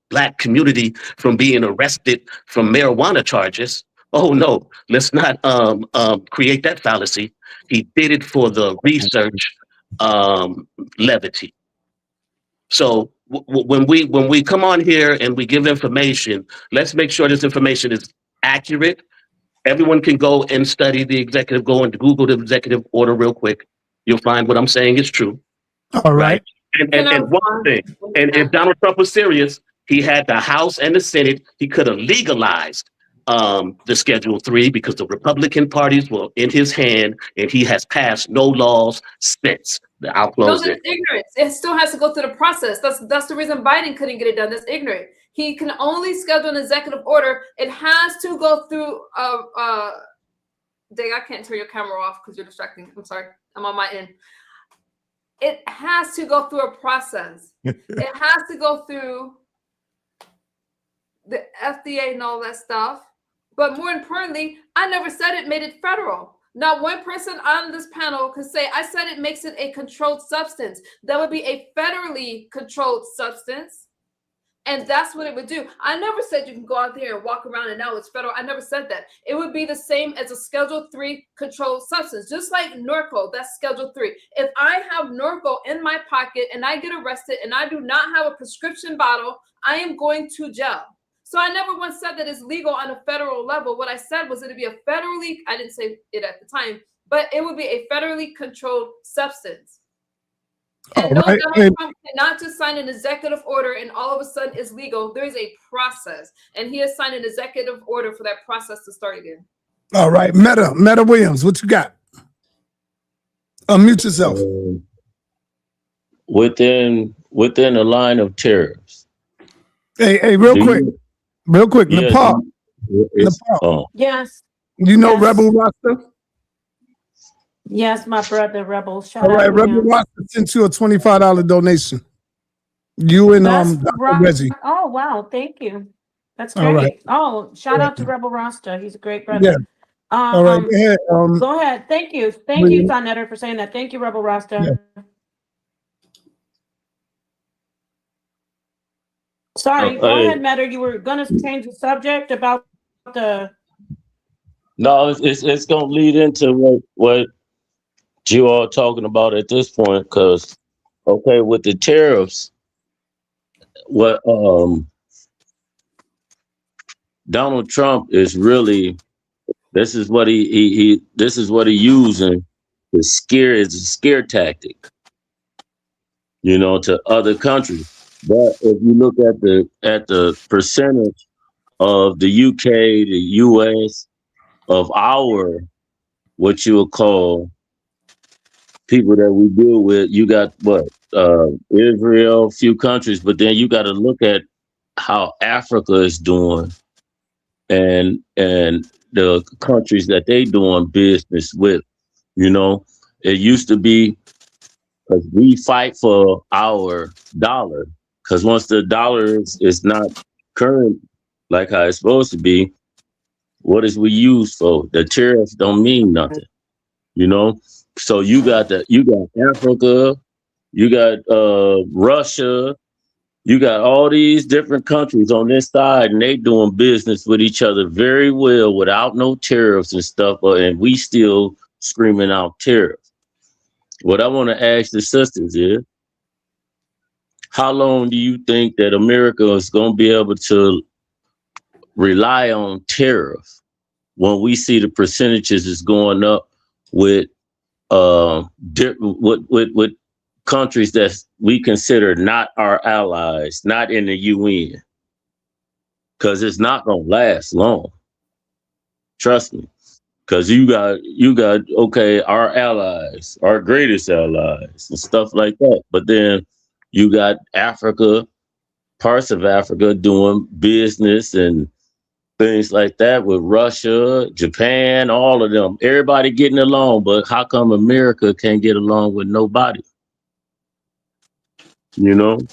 black community from being arrested from marijuana charges. Oh no, let's not create that fallacy. He did it for the research levity. So when we come on here and we give information, let's make sure this information is accurate. Everyone can go and study the executive, go and Google the executive order real quick. You'll find what I'm saying is true. All right. And one thing, and if Donald Trump was serious, he had the House and the Senate. He could have legalized the Schedule 3 because the Republican parties were in his hand, and he has passed no laws since. I'll No, close that's it. ignorance. It still has to go through the process. That's the reason Biden couldn't get it done. That's ignorant. He can only schedule an executive order. It has to go through Dang, I can't turn your camera off because you're distracting. I'm sorry. I'm on my end. It has to go through a process. It has to go through the FDA and all that stuff. But more importantly, I never said it made it federal. Not one person on this panel could say, I said it makes it a controlled substance. That would be a federally controlled substance. And that's what it would do. I never said you can go out there and walk around and now it's federal. I never said that. It would be the same as a Schedule 3 controlled substance, just like Norco, that's Schedule 3. If I have Norco in my pocket and I get arrested and I do not have a prescription bottle, I am going to jail. So I never once said that it's legal on a federal level. What I said was it'd be a federally, I didn't say it at the time, but it would be a federally controlled substance. And no, Donald Trump cannot just sign an executive order and all of a sudden it's legal. There is a process, and he has signed an executive order for that process to start again. All right, Meta Williams, what you got? Unmute yourself. Within the line of tariffs. Hey, real quick, Yeah, Nepal. Oh, Yes. You know Yes. Rebel Rasta? Yes, my brother, Rebel. Shout All out right, to Rebel him. Rasta sent you a $25 donation. You and That's Dr. right. Reggie. Oh, wow. Thank you. That's All great. right. Oh, shout out to Rebel Rasta. He's a great brother. Yeah. All right, go ahead. Go ahead. Thank you. Thank you, Sonetter, for saying that. Thank you, Rebel Rasta. Yeah. Sorry, go hey. ahead, Matter. You were gonna change the subject about the no, it's gonna lead into what you all talking about at this point, because with the tariffs, what Donald Trump is really, this is what he using to scare, is a scare tactic, to other countries. But if you look at the percentage of the UK, the US, of our, what you would call people that we deal with, you got Israel, a few countries, but then you got to look at how Africa is doing and the countries that they doing business with. It used to be, because we fight for our dollar, because once the dollar is not current like how it's supposed to be, what is we used for? The tariffs don't mean nothing, So you got Africa, you got Russia, you got all these different countries on this side, and they doing business with each other very well without no tariffs and stuff, and we still screaming out tariffs. What I want to ask the sisters is, how long do you think that America is going to be able to rely on tariffs when we see the percentages is going up with countries that we consider not our allies, not in the UN? Because it's not going to last long. Trust me. Because you got our allies, our greatest allies and stuff like that. But then you got Africa, parts of Africa doing business and things like that with Russia, Japan, all of them. Everybody getting along, but how come America can't get along with nobody? And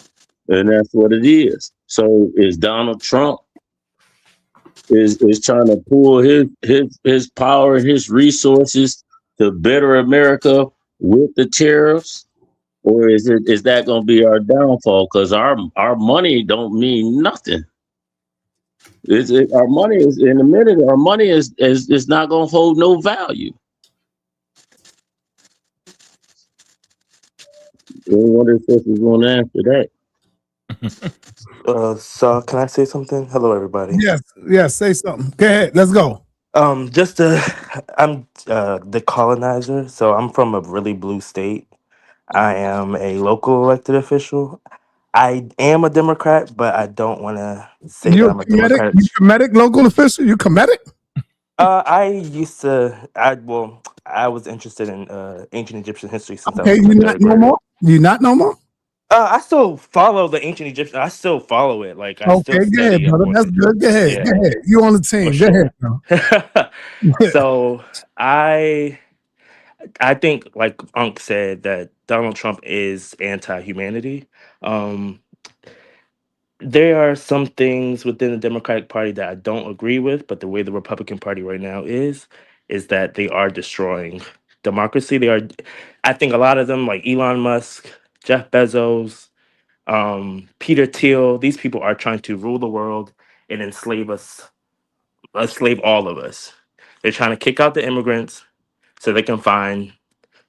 that's what it is. So is Donald Trump is trying to pull his power and his resources to better America with the tariffs? Or is that going to be our downfall? Because our money don't mean nothing. Our money is, in a minute, our money is not going to hold no value. I wonder if this is going to answer that. So can I say something? Hello, everybody. Yes, say something. Go ahead, let's go. I'm the colonizer, so I'm from a really blue state. I am a local elected official. I am a Democrat, but I don't want to say that You I'm a Kemetic? Democrat. You Kemetic local official? You Kemetic? I was interested in ancient Egyptian history since I Okay, was in you the not third no grade. more? You not no more? I still follow the ancient Egyptian. I still follow it. Like I still Okay, go ahead, study up brother. on That's it. good. Go ahead. Go Yeah, ahead. You on the for team. Go ahead, sure. bro. So I think, like Unc said, that Donald Trump is anti-humanity. Um, there are some things within the Democratic Party that I don't agree with, but the way the Republican Party right now is that they are destroying democracy. They are, I think, a lot of them, like Elon Musk, Jeff Bezos, Peter Thiel. These people are trying to rule the world and enslave all of us. They're trying to kick out the immigrants so they can find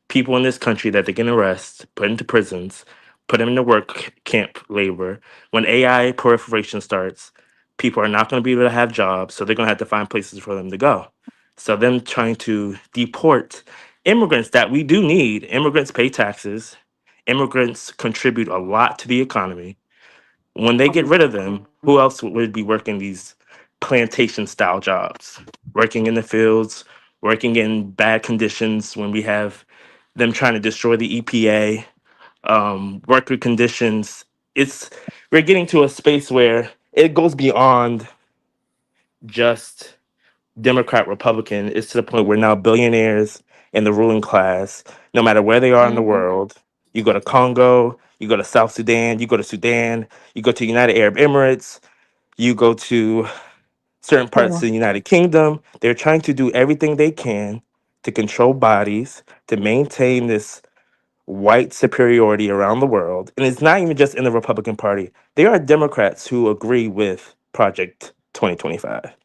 people in this country that they can arrest, put into prisons, put them into work camp labor. When AI proliferation starts, people are not going to be able to have jobs, so they're going to have to find places for them to go. So them trying to deport immigrants that we do need. Immigrants pay taxes. Immigrants contribute a lot to the economy. When they get rid of them, who else would be working these plantation style jobs? Working in the fields, working in bad conditions when we have them trying to destroy the EPA, worker conditions. We're getting to a space where it goes beyond just Democrat, Republican. It's to the point where now billionaires and the ruling class, no matter where they are in the Mhm. world, you go to Congo, you go to South Sudan, you go to Sudan, you go to United Arab Emirates, you go to certain parts of the United Kingdom. They're trying to do everything they can to control bodies, to maintain this white superiority around the world. And it's not even just in the Republican Party. There are Democrats who agree with Project 2025.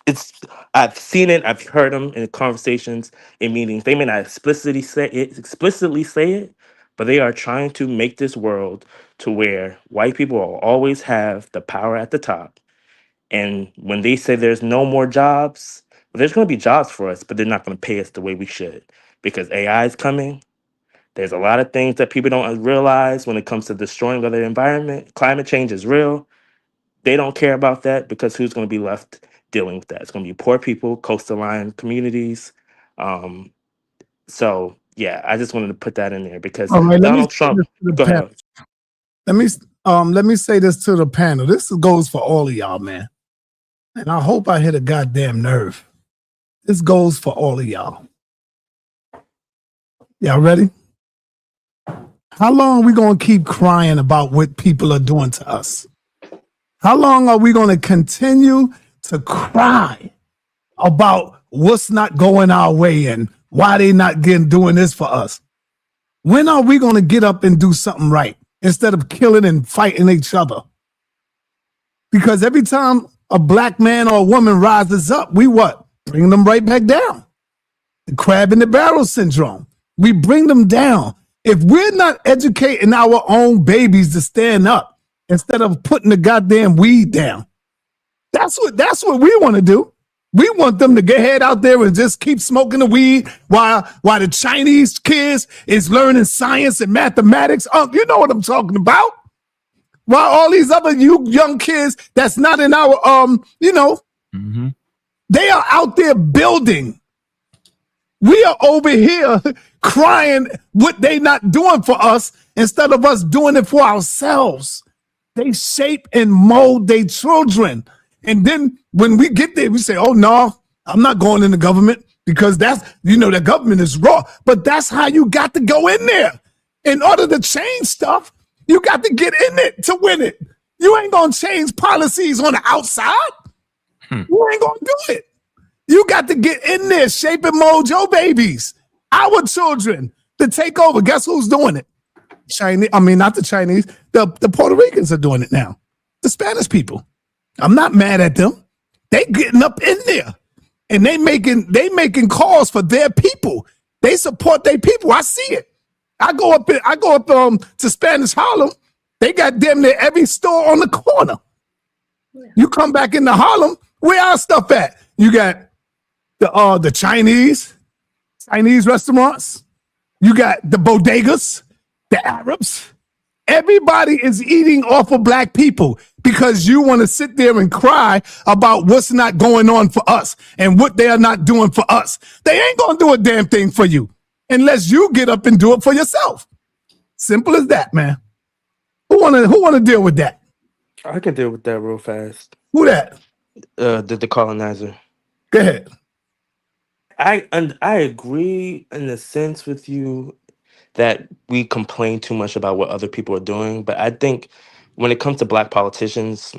It's I've seen it, I've heard them in conversations, in meetings. They may not explicitly say it, but they are trying to make this world to where white people will always have the power at the top. And when they say there's no more jobs, well, there's going to be jobs for us, but they're not going to pay us the way we should because AI is coming. There's a lot of things that people don't realize when it comes to destroying other environment. Climate change is real. They don't care about that because who's going to be left dealing with that? It's going to be poor people, coastal line communities. Um, so yeah, I just wanted to put that in there because All right, let me say Donald this Trump. to the Go panel. ahead. Let me say this to the panel. This goes for all of y'all, man. And I hope I hit a goddamn nerve. This goes for all of y'all. Y'all ready? How long are we going to keep crying about what people are doing to us? How long are we going to continue to cry about what's not going our way and why they not doing this for us? When are we going to get up and do something right instead of killing and fighting each other? Because every time a black man or a woman rises up, we what? Bring them right back down. The crab in the barrel syndrome. We bring them down. If we're not educating our own babies to stand up instead of putting the goddamn weed down, that's what we want to do. We want them to get head out there and just keep smoking the weed while the Chinese kids is learning science and mathematics. You know what I'm talking about. While all these other young kids that's not in our they are out there building. We are over here crying what they not doing for us instead of us doing it for ourselves. They shape and mold their children. And then when we get there, we say, oh, no, I'm not going in the government because the government is raw. But that's how you got to go in there. In order to change stuff, you got to get in it to win it. You ain't going to change policies on the outside. You ain't going to do it. You got to get in there, shape and mold your babies, our children, to take over. Guess who's doing it? Not the Chinese. The Puerto Ricans are doing it now. The Spanish people. I'm not mad at them. They getting up in there, and they making calls for their people. They support their people. I see it. I go up to Spanish Harlem. They got damn near every store on the corner. You come back into Harlem, where our stuff at? You got the Chinese restaurants. You got the bodegas, the Arabs. Everybody is eating off of black people because you want to sit there and cry about what's not going on for us and what they are not doing for us. They ain't going to do a damn thing for you unless you get up and do it for yourself. Simple as that, man. Who want to deal with that? I can deal with that real fast. Who that? The colonizer. Go ahead. I agree in a sense with you that we complain too much about what other people are doing, but I think when it comes to black politicians,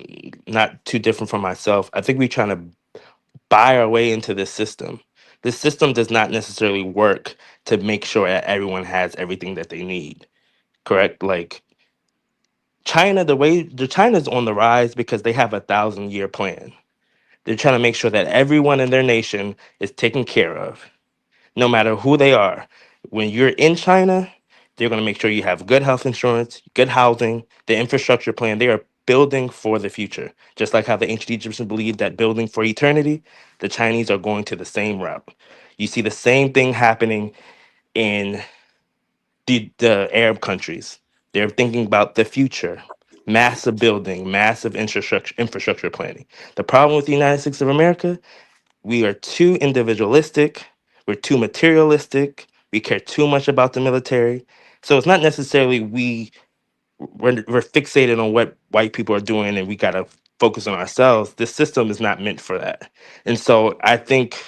not too different from myself, I think we're trying to buy our way into this system. This system does not necessarily work to make sure that everyone has everything that they need. Correct? Like China, China's on the rise because they have a 1,000-year plan. They're trying to make sure that everyone in their nation is taken care of, no matter who they are. When you're in China, they're going to make sure you have good health insurance, good housing, the infrastructure plan. They are building for the future. Just like how the ancient Egyptians believed that building for eternity, the Chinese are going to the same route. You see the same thing happening in the Arab countries. They're thinking about the future, massive building, massive infrastructure planning. The problem with the United States of America, we are too individualistic, we're too materialistic, we care too much about the military. So it's not necessarily we're fixated on what white people are doing and we got to focus on ourselves. This system is not meant for that. And so I think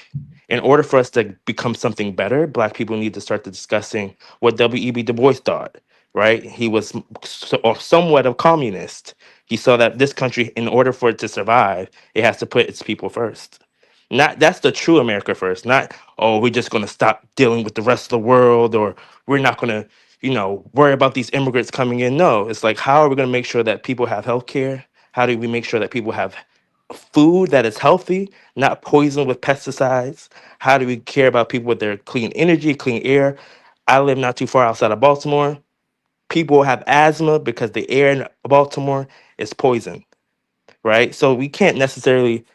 in order for us to become something better, black people need to start discussing what W.E.B. Du Bois thought, right? He was somewhat a communist. He saw that this country, in order for it to survive, it has to put its people first. That's the true America first, not, oh, we're just going to stop dealing with the rest of the world, or we're not going to, worry about these immigrants coming in. No, it's like, how are we going to make sure that people have health care? How do we make sure that people have food that is healthy, not poisoned with pesticides? How do we care about people with their clean energy, clean air? I live not too far outside of Baltimore. People have asthma because the air in Baltimore is poison, right? So we can't necessarily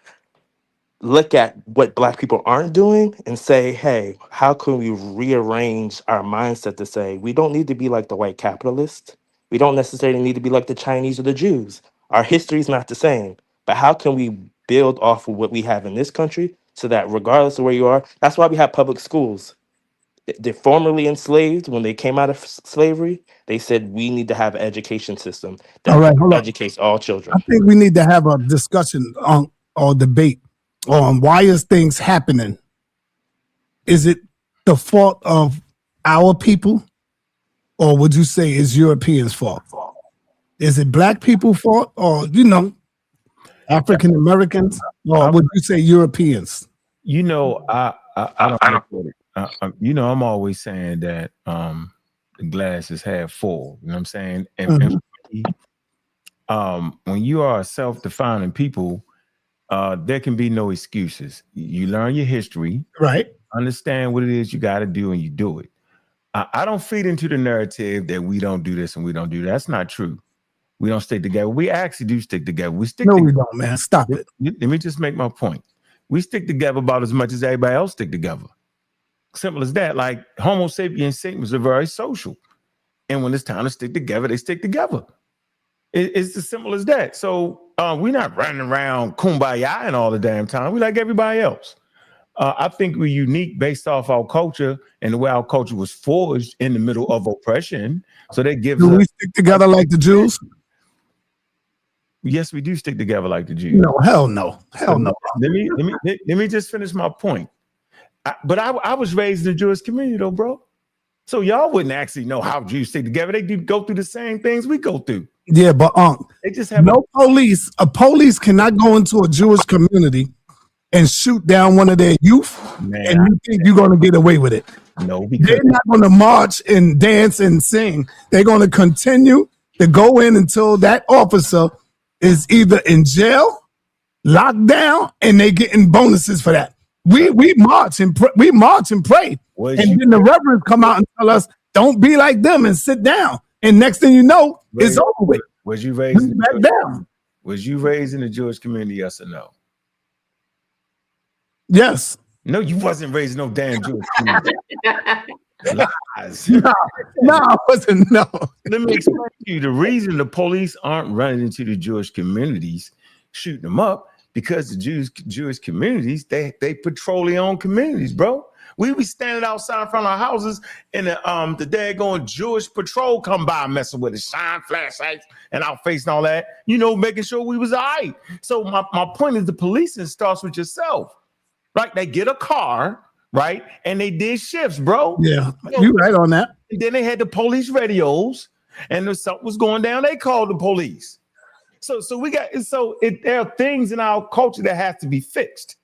look at what black people aren't doing and say, hey, how can we rearrange our mindset to say we don't need to be like the white capitalists? We don't necessarily need to be like the Chinese or the Jews. Our history is not the same. But how can we build off of what we have in this country so that regardless of where you are, that's why we have public schools. The formerly enslaved, when they came out of slavery, they said we need to have an education system that All right, hold on. educates all children. I think we need to have a discussion on or debate on why is things happening. Is it the fault of our people, or would you say it's Europeans' fault? Is it black people's fault, or African Americans, or would you say Europeans? I don't. I'm always saying that the glass is half full. You know what I'm saying? And when you are a self-defining people, there can be no excuses. You learn your history, right? Understand what it is you got to do, and you do it. I don't feed into the narrative that we don't do this and we don't do that. That's not true. We don't stick together. We actually do stick together. We don't, man. Stop it. Let me just make my point. We stick together about as much as everybody else stick together. Simple as that. Like Homo sapiens sapiens are very social. And when it's time to stick together, they stick together. It's as simple as that. So we're not running around kumbaya and all the damn time. We like everybody else. I think we're unique based off our culture and the way our culture was forged in the middle of oppression. So that gives Do us... we stick together like the Jews? Yes, we do stick together like the Jews. No, hell no. Hell no. Let me just finish my point. But I was raised in the Jewish community though, bro. So y'all wouldn't actually know how Jews stick together. They do go through the same things we go through. Yeah, but they just have police. A police cannot go into a Jewish community and shoot down one of their youth, and you think you're going to get away with it. No, because they're not going to march and dance and sing. They're going to continue to go in until that officer is either in jail, locked down, and they getting bonuses for that. We march and pray, and then the reverends come out and tell us, "Don't be like them and sit down." And next thing you know, it's over with. Was you raised back down? Was you raised in the Jewish community? Yes or no? Yes. No, you wasn't raised in no damn Jewish community. Lies. No, I wasn't. No. Let me explain to you the reason the police aren't running into the Jewish communities, shooting them up, because the Jewish communities, they patrol their own communities, bro. We be standing outside in front of our houses, and the daggone Jewish patrol come by messing with us, shine flashlights and our face and all that, making sure we was all right. So my point is the policing starts with yourself, right? They get a car, right? And they did shifts, bro. Yeah, you right on that. And then they had the police radios, and if something was going down, they called the police. So there are things in our culture that have to be fixed.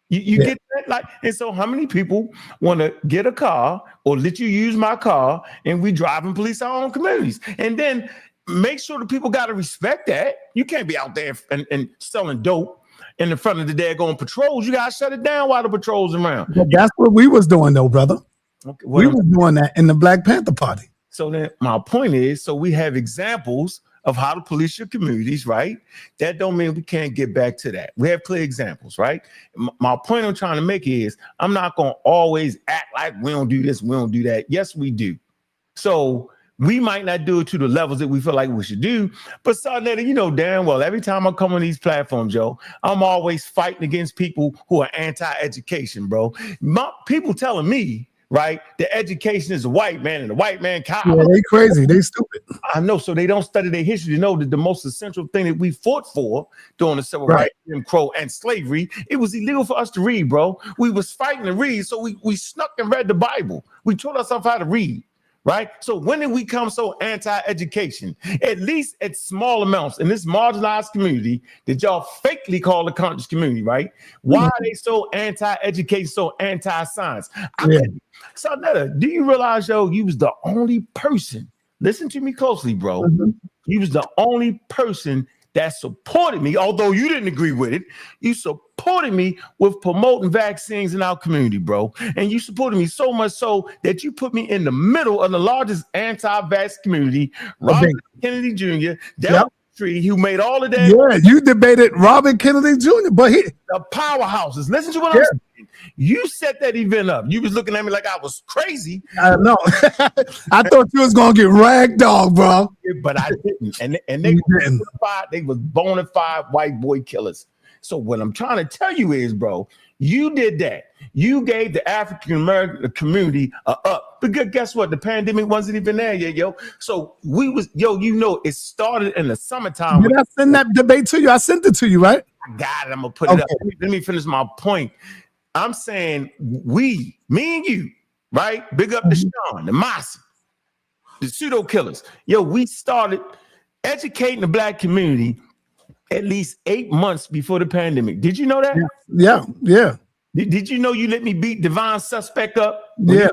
You get that? And so how many people want to get a car or let you use my car and we drive and police our own communities? And then make sure the people got to respect that. You can't be out there and selling dope in the front of the daggone patrols. You got to shut it down while the patrol's around. But that's what we was doing though, brother. Okay, we was doing that in the Black Panther Party. So then my point is, so we have examples of how to police your communities, right? That don't mean we can't get back to that. We have clear examples, right? My point I'm trying to make is I'm not going to always act like we don't do this, we don't do that. Yes, we do. So we might not do it to the levels that we feel like we should do, but Sarnetta, damn well, every time I come on these platforms, Joe, I'm always fighting against people who are anti-education, bro. People telling me, right, the education is a white man and the white man cop. Yeah, they crazy. They stupid. I know. So they don't study their history to know that the most essential thing that we fought for during the civil rights, Jim Crow, and slavery, it was illegal for us to read, bro. We was fighting to read, so we snuck and read the Bible. We taught ourselves how to read, right? So when did we come so anti-education? At least at small amounts in this marginalized community that y'all fakely call the conscious community, right? Why are they so anti-education, so anti-science? Sarnetta, do you realize, yo, you was the only person, listen to me closely, bro. You was the only person that supported me, although you didn't agree with it. You supported me with promoting vaccines in our community, bro. And you supported me so much so that you put me in the middle of the largest anti-vax community, Robert Kennedy Jr., who made all of that. Yeah, you debated Robert Kennedy Jr., but the powerhouses. Listen to what I'm saying. You set that event up. You was looking at me like I was crazy. I know. I thought you was gonna get ragdolled, bro. Yeah, but I didn't. And they was bona fide white boy killers. So what I'm trying to tell you is, bro, you did that. You gave the African American community a up. Because guess what? The pandemic wasn't even there yet, yo. So we was, it started in the summertime. Did I send that debate to you? I sent it to you, right? I got it. I'm gonna put it up. Let me finish my point. I'm saying me and you, right? Big up the Sean, the Mossy, the pseudo killers. Yo, we started educating the Black community at least 8 months before the pandemic. Did you know that? Yeah. Did you know you let me beat Divine Suspect up? Yeah.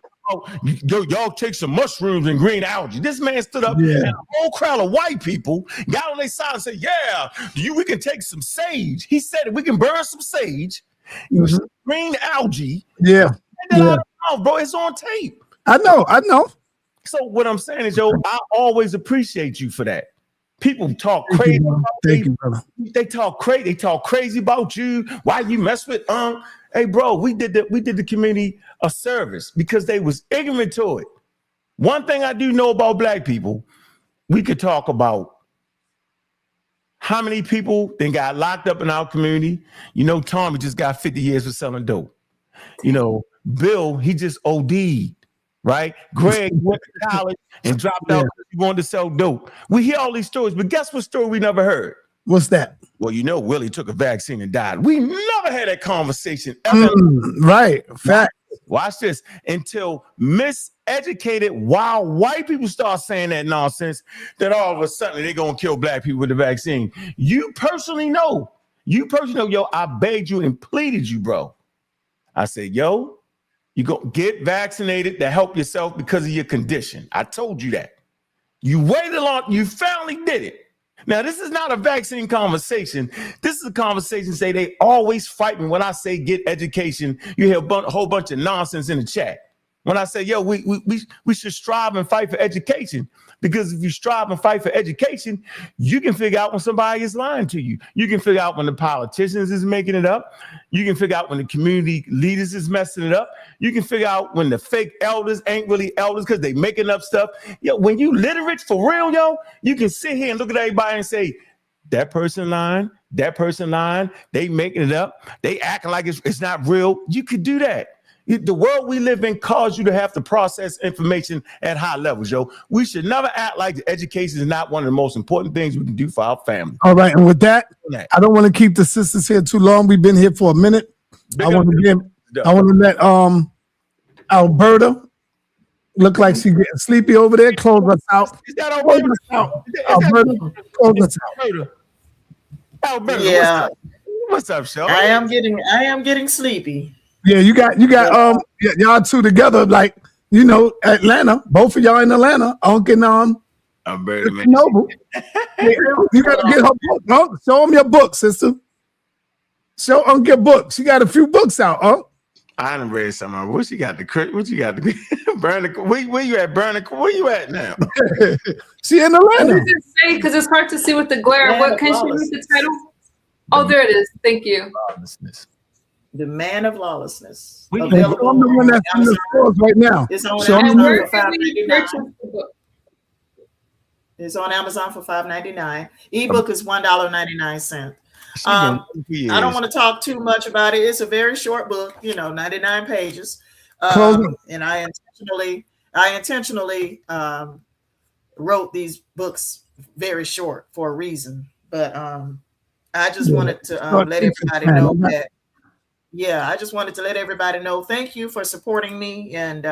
Y'all take some mushrooms and green algae. This man stood up and a whole crowd of white people got on their side and said, we can take some sage. He said we can burn some sage, green algae. Yeah. Bro, it's on tape. I know. So what I'm saying is, I always appreciate you for that. People talk crazy about you. They talk crazy. They talk crazy about you. Why you mess with Hey, bro, we did the community a service because they was ignorant to it. One thing I do know about Black people, we could talk about how many people then got locked up in our community. Tommy just got 50 years for selling dope. Bill, he just OD'd. Right? Greg went to college and dropped out because he wanted to sell dope. We hear all these stories, but guess what story we never heard? What's that? Well, Willie took a vaccine and died. We never had that conversation ever. Right. Fact. Watch this. Until miseducated, while white people start saying that nonsense, that all of a sudden they're going to kill Black people with the vaccine. You personally know, I begged you and pleaded you, bro. I said, you go get vaccinated to help yourself because of your condition. I told you that. You waited long. You finally did it. Now, this is not a vaccine conversation. This is a conversation. Say they always fight me when I say get education. You hear a whole bunch of nonsense in the chat. when I say, yo, we should strive and fight for education. Because if you strive and fight for education, you can figure out when somebody is lying to you. You can figure out when the politicians is making it up. You can figure out when the community leaders is messing it up. You can figure out when the fake elders ain't really elders because they making up stuff. Yo, when you literate for real, yo, you can sit here and look at everybody and say, that person lying, they making it up. They acting like it's not real. You could do that. The world we live in calls you to have to process information at high levels, yo. We should never act like education is not one of the most important things we can do for our family. All right, and with that, I don't want to keep the sisters here too long. We've been here for a minute. I want to let Alberta look like she's getting sleepy over there. Close us out. Is that Alberta? Alberta, close us out. Alberta, Yeah, what's up, Shaw? I am getting sleepy. Yeah, you got y'all two together, like, you know, Atlanta. Both of y'all in Atlanta. Unc and Alberta, man. Noble. You gotta get her book. Unc, show them your book, sister. Show Unc your books. You got a few books out, Unc. I done read some of what you got Burn where you at, Burn? Where you at now? She in Atlanta. Because it's hard to see with the glare. What can she read the title? Oh, there it is. Thank you. The Man of Lawlessness. I'm the one that's in the stores right now. It's on So Amazon for $5.99. It's on Amazon for $5.99. Ebook is $1.99. I don't want to talk too much about it. It's a very short book, 99 pages. And I intentionally wrote these books very short for a reason. But I just wanted to let everybody know that. Yeah, I just wanted to let everybody know. Thank you for supporting me, and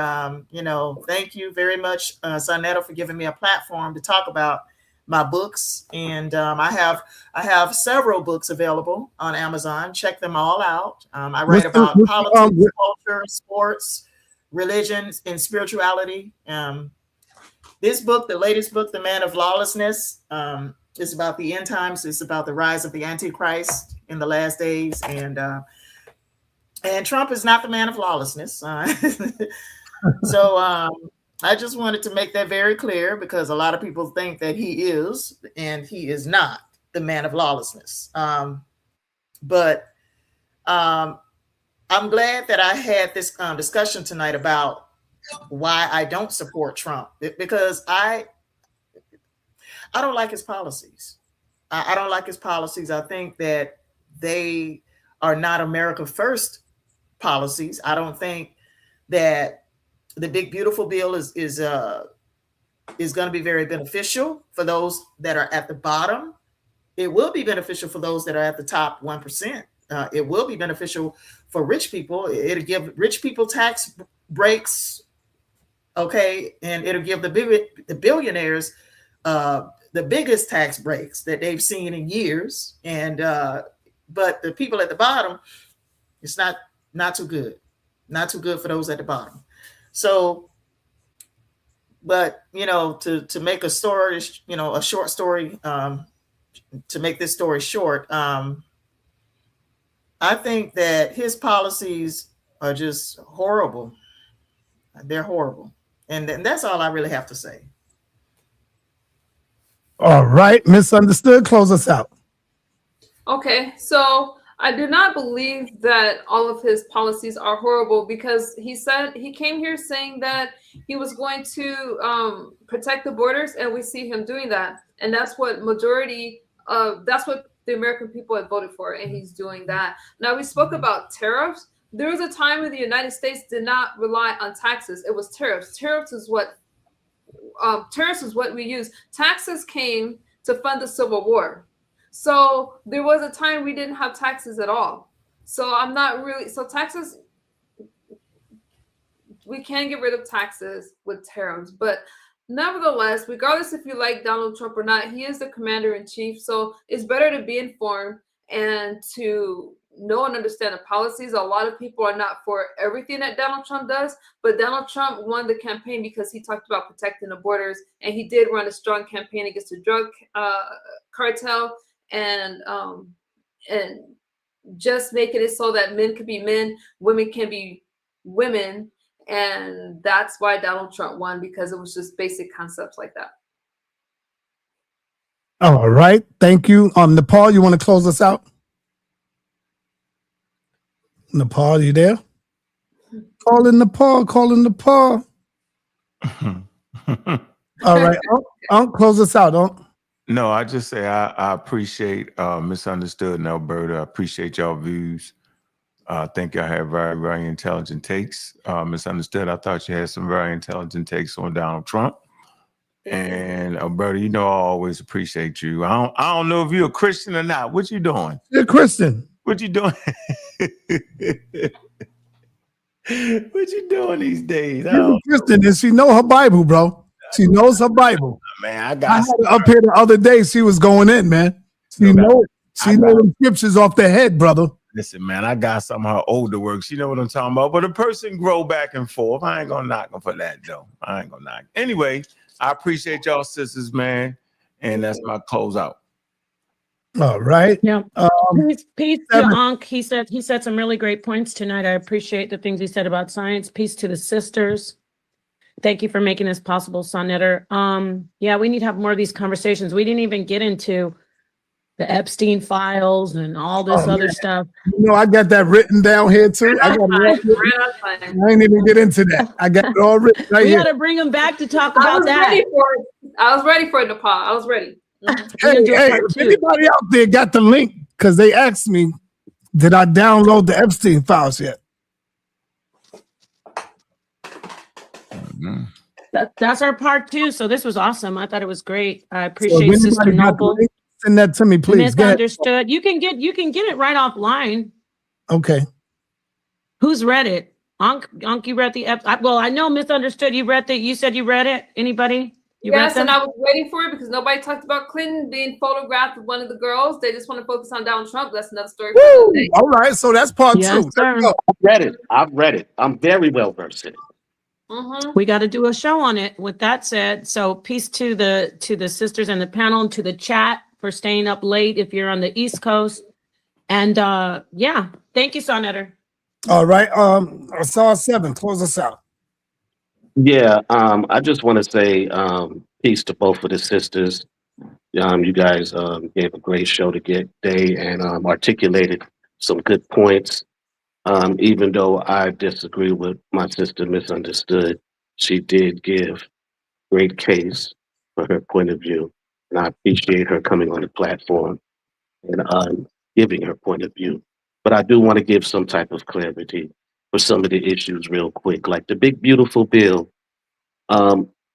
thank you very much, Sonetta, for giving me a platform to talk about my books. And I have several books available on Amazon. Check them all out. I write about politics, culture, sports, religion, and spirituality. This book, the latest book, The Man of Lawlessness, is about the end times. It's about the rise of the Antichrist in the last days, and Trump is not the man of lawlessness. So I just wanted to make that very clear, because a lot of people think that he is, and he is not the man of lawlessness. But I'm glad that I had this discussion tonight about why I don't support Trump, because I don't like his policies. I don't like his policies. I think that they are not America First policies. I don't think that the big beautiful bill is going to be very beneficial for those that are at the bottom. It will be beneficial for those that are at the top 1%. It will be beneficial for rich people. It'll give rich people tax breaks, okay, and it'll give the billionaires the biggest tax breaks that they've seen in years. And but the people at the bottom, it's not too good. Not too good for those at the bottom. So, but to make a story, a short story, to make this story short, I think that his policies are just horrible. They're horrible. And that's all I really have to say. All right, Misunderstood, close us out. Okay, so I do not believe that all of his policies are horrible, because he came here saying that he was going to protect the borders, and we see him doing that. And that's what that's what the American people had voted for, and he's doing that. Now, we spoke about tariffs. There was a time when the United States did not rely on taxes. It was tariffs. Tariffs is what we use. Taxes came to fund the Civil War. So there was a time we didn't have taxes at all. So taxes, we can get rid of taxes with tariffs. But nevertheless, regardless if you like Donald Trump or not, he is the commander in chief. So it's better to be informed and to know and understand the policies. A lot of people are not for everything that Donald Trump does, but Donald Trump won the campaign because he talked about protecting the borders, and he did run a strong campaign against the drug cartel, and just making it so that men can be men, women can be women, And that's why Donald Trump won, because it was just basic concepts like that. All right. Thank you. Nepal, you want to close us out? Nepal, you there? Calling Nepal. All right. Close us out. No, I just say I appreciate Misunderstood and Alberta. I appreciate y'all views. I think y'all have very, very intelligent takes. Misunderstood, I thought you had some very intelligent takes on Donald Trump. And Alberta, you know I always appreciate you. I don't know if you're a Christian or not. What you doing? You're a Christian. What you doing? What you doing these days? She's a Christian and she know her Bible, bro. She knows her Bible. Man, I had got her up here the other day. She was going in, man. She know the scriptures off the head, brother. Listen, man, I got some of her older works. You know what I'm talking about? But a person grow back and forth. I ain't gonna knock them for that, though. I ain't gonna knock. Anyway, I appreciate y'all sisters, man. And that's my close out. All right. Yeah. Peace to Ankh. He said some really great points tonight. I appreciate the things he said about science. Peace to the sisters. Thank you for making this possible, Sonetter. Yeah, we need to have more of these conversations. We didn't even get into the Epstein files and all this other stuff. You know, I got that written down here too. I ain't even get into that. I got it all written right here. We got to bring them back to talk about that. I was ready for it, Nepal. I was ready. Hey, if anybody out there got the link, because they asked me, did I download the Epstein files yet? That's our part 2. So this was awesome. I thought it was great. I appreciate Sister Noble. Send that to me, please. Misunderstood. You can get it right offline. Okay. Who's read it? Ankh, you read the well, I know Misunderstood. You read you said you read it. Anybody? Yes, and I was waiting for it because nobody talked about Clinton being photographed with one of the girls. They just want to focus on Donald Trump. That's another story. All right, so that's part 2. I've read it. I'm very well versed in it. We got to do a show on it. With that said, so peace to the sisters in the panel and to the chat for staying up late if you're on the East Coast. And yeah, thank you, Sonetter. All right. I saw 7. Close us out. Yeah, I just want to say peace to both of the sisters. You guys gave a great show today and articulated some good points. Even though I disagree with my sister Misunderstood, she did give great case for her point of view. And I appreciate her coming on the platform and giving her point of view. But I do want to give some type of clarity for some of the issues real quick, like the big, beautiful bill.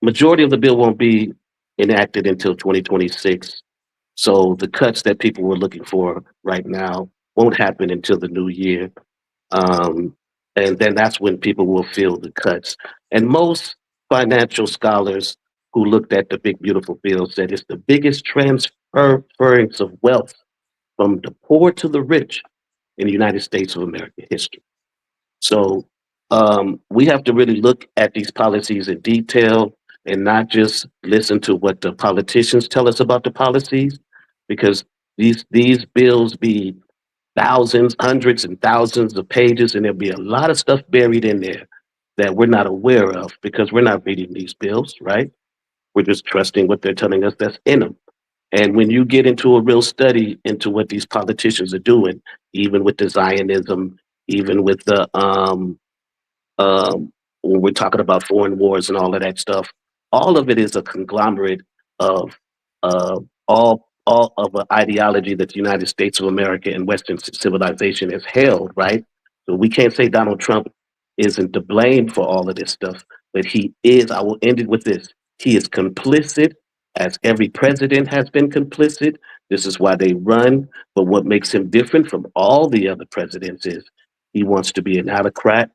Majority of the bill won't be enacted until 2026. So the cuts that people were looking for right now won't happen until the new year. And then that's when people will feel the cuts. And most financial scholars who looked at the big, beautiful bill said it's the biggest transference of wealth from the poor to the rich in the United States of America history. So we have to really look at these policies in detail and not just listen to what the politicians tell us about the policies, because these bills be thousands, hundreds and thousands of pages, and there'll be a lot of stuff buried in there that we're not aware of because we're not reading these bills, right? We're just trusting what they're telling us that's in them. And when you get into a real study into what these politicians are doing, even with the Zionism, even with the when we're talking about foreign wars and all of that stuff, all of it is a conglomerate of all of an ideology that the United States of America and Western civilization has held, right? So we can't say Donald Trump isn't to blame for all of this stuff, but he is. I will end it with this. He is complicit, as every president has been complicit. This is why they run. But what makes him different from all the other presidents is he wants to be an autocrat,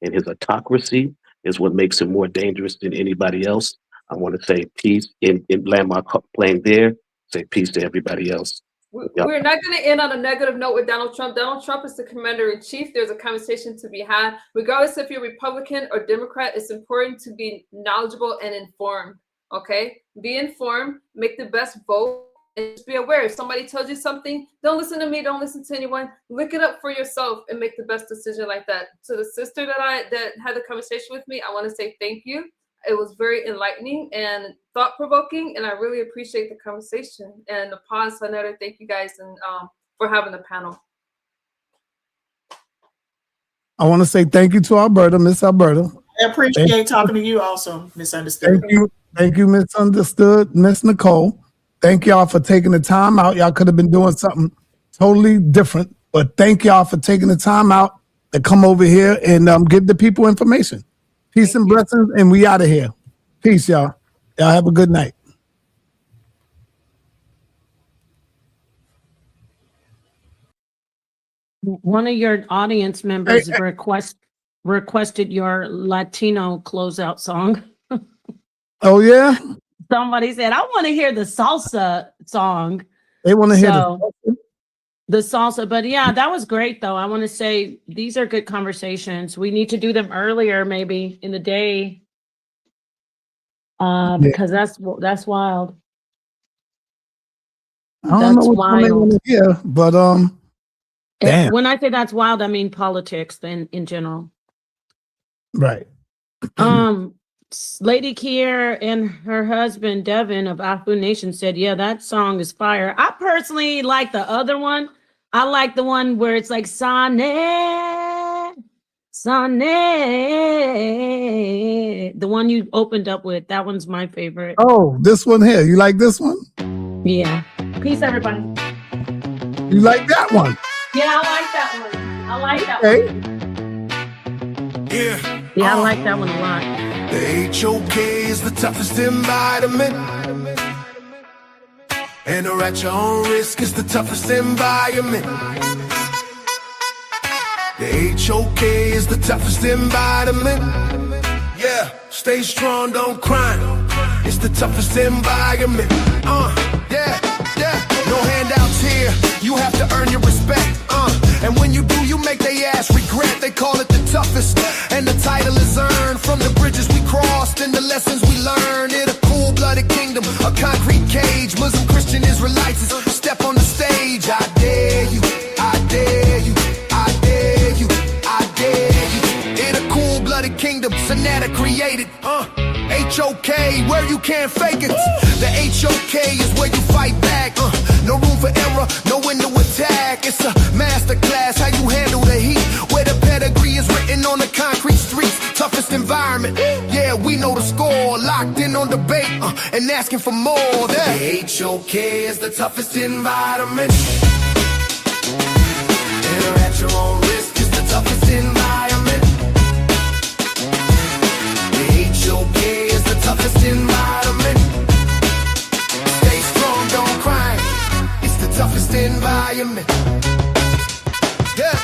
and his autocracy is what makes him more dangerous than anybody else. I want to say peace in land my plane there. Say peace to everybody else. We're not going to end on a negative note with Donald Trump. Donald Trump is the commander-in-chief. There's a conversation to be had. Regardless if you're Republican or Democrat, it's important to be knowledgeable and informed, okay? Be informed, make the best vote, And just be aware, if somebody tells you something, don't listen to me, don't listen to anyone. Look it up for yourself and make the best decision like that. To the sister that had the conversation with me, I want to say thank you. It was very enlightening and thought-provoking, and I really appreciate the conversation. And the pause, another thank you guys and for having the panel. I want to say thank you to Alberta, Miss Alberta. I appreciate talking to you also, Misunderstood. Thank you, Misunderstood, Miss Nicole. Thank y'all for taking the time out. Y'all could have been doing something totally different, but thank y'all for taking the time out to come over here and give the people information. Peace and blessings, and we out of here. Peace, y'all. Y'all have a good night. One of your audience members requested your Latino closeout song. Oh, yeah? Somebody said, I want to hear the salsa song. They want to hear the salsa. But yeah, that was great, though. I want to say these are good conversations. We need to do them earlier, maybe in the day, because that's wild. I don't know what they want to hear, but damn. When I say that's wild, I mean politics in general. Right. Lady Kier and her husband Devin of Afu Nation said, yeah, that song is fire. I personally like the other one. I like the one where it's like Sane. The one you opened up with. That one's my favorite. Oh, this one here. You like this one? Yeah. Peace, everybody. You like that one? Yeah, I like that one. I like that one. Yeah, I like that one a lot. The HOK is the toughest environment. And or at your own risk is the toughest environment. The HOK is the toughest environment. Yeah, stay strong, don't cry. It's the toughest environment. Yeah. No handouts here. You have to earn your respect. And when you do, you make they ass regret. They call it the toughest. And the title is earned from the bridges we crossed and the lessons we learned. In a cool-blooded kingdom, a concrete cage. Muslim, Christian, Israelites step on the stage. I dare you, I dare you, I dare you, I dare you. In a cool-blooded kingdom, Sonata created. HOK, where you can't fake it. The HOK is where you fight back. No room for error, no window attack. It's a masterclass, how you handle the heat. Where the pedigree is written on the concrete streets. Toughest environment, yeah, we know the score. Locked in on debate and asking for more. The HOK is the toughest environment. Enter at your own risk is the toughest environment. The HOK is the toughest environment. Stay strong, don't cry. It's the toughest environment. Yeah.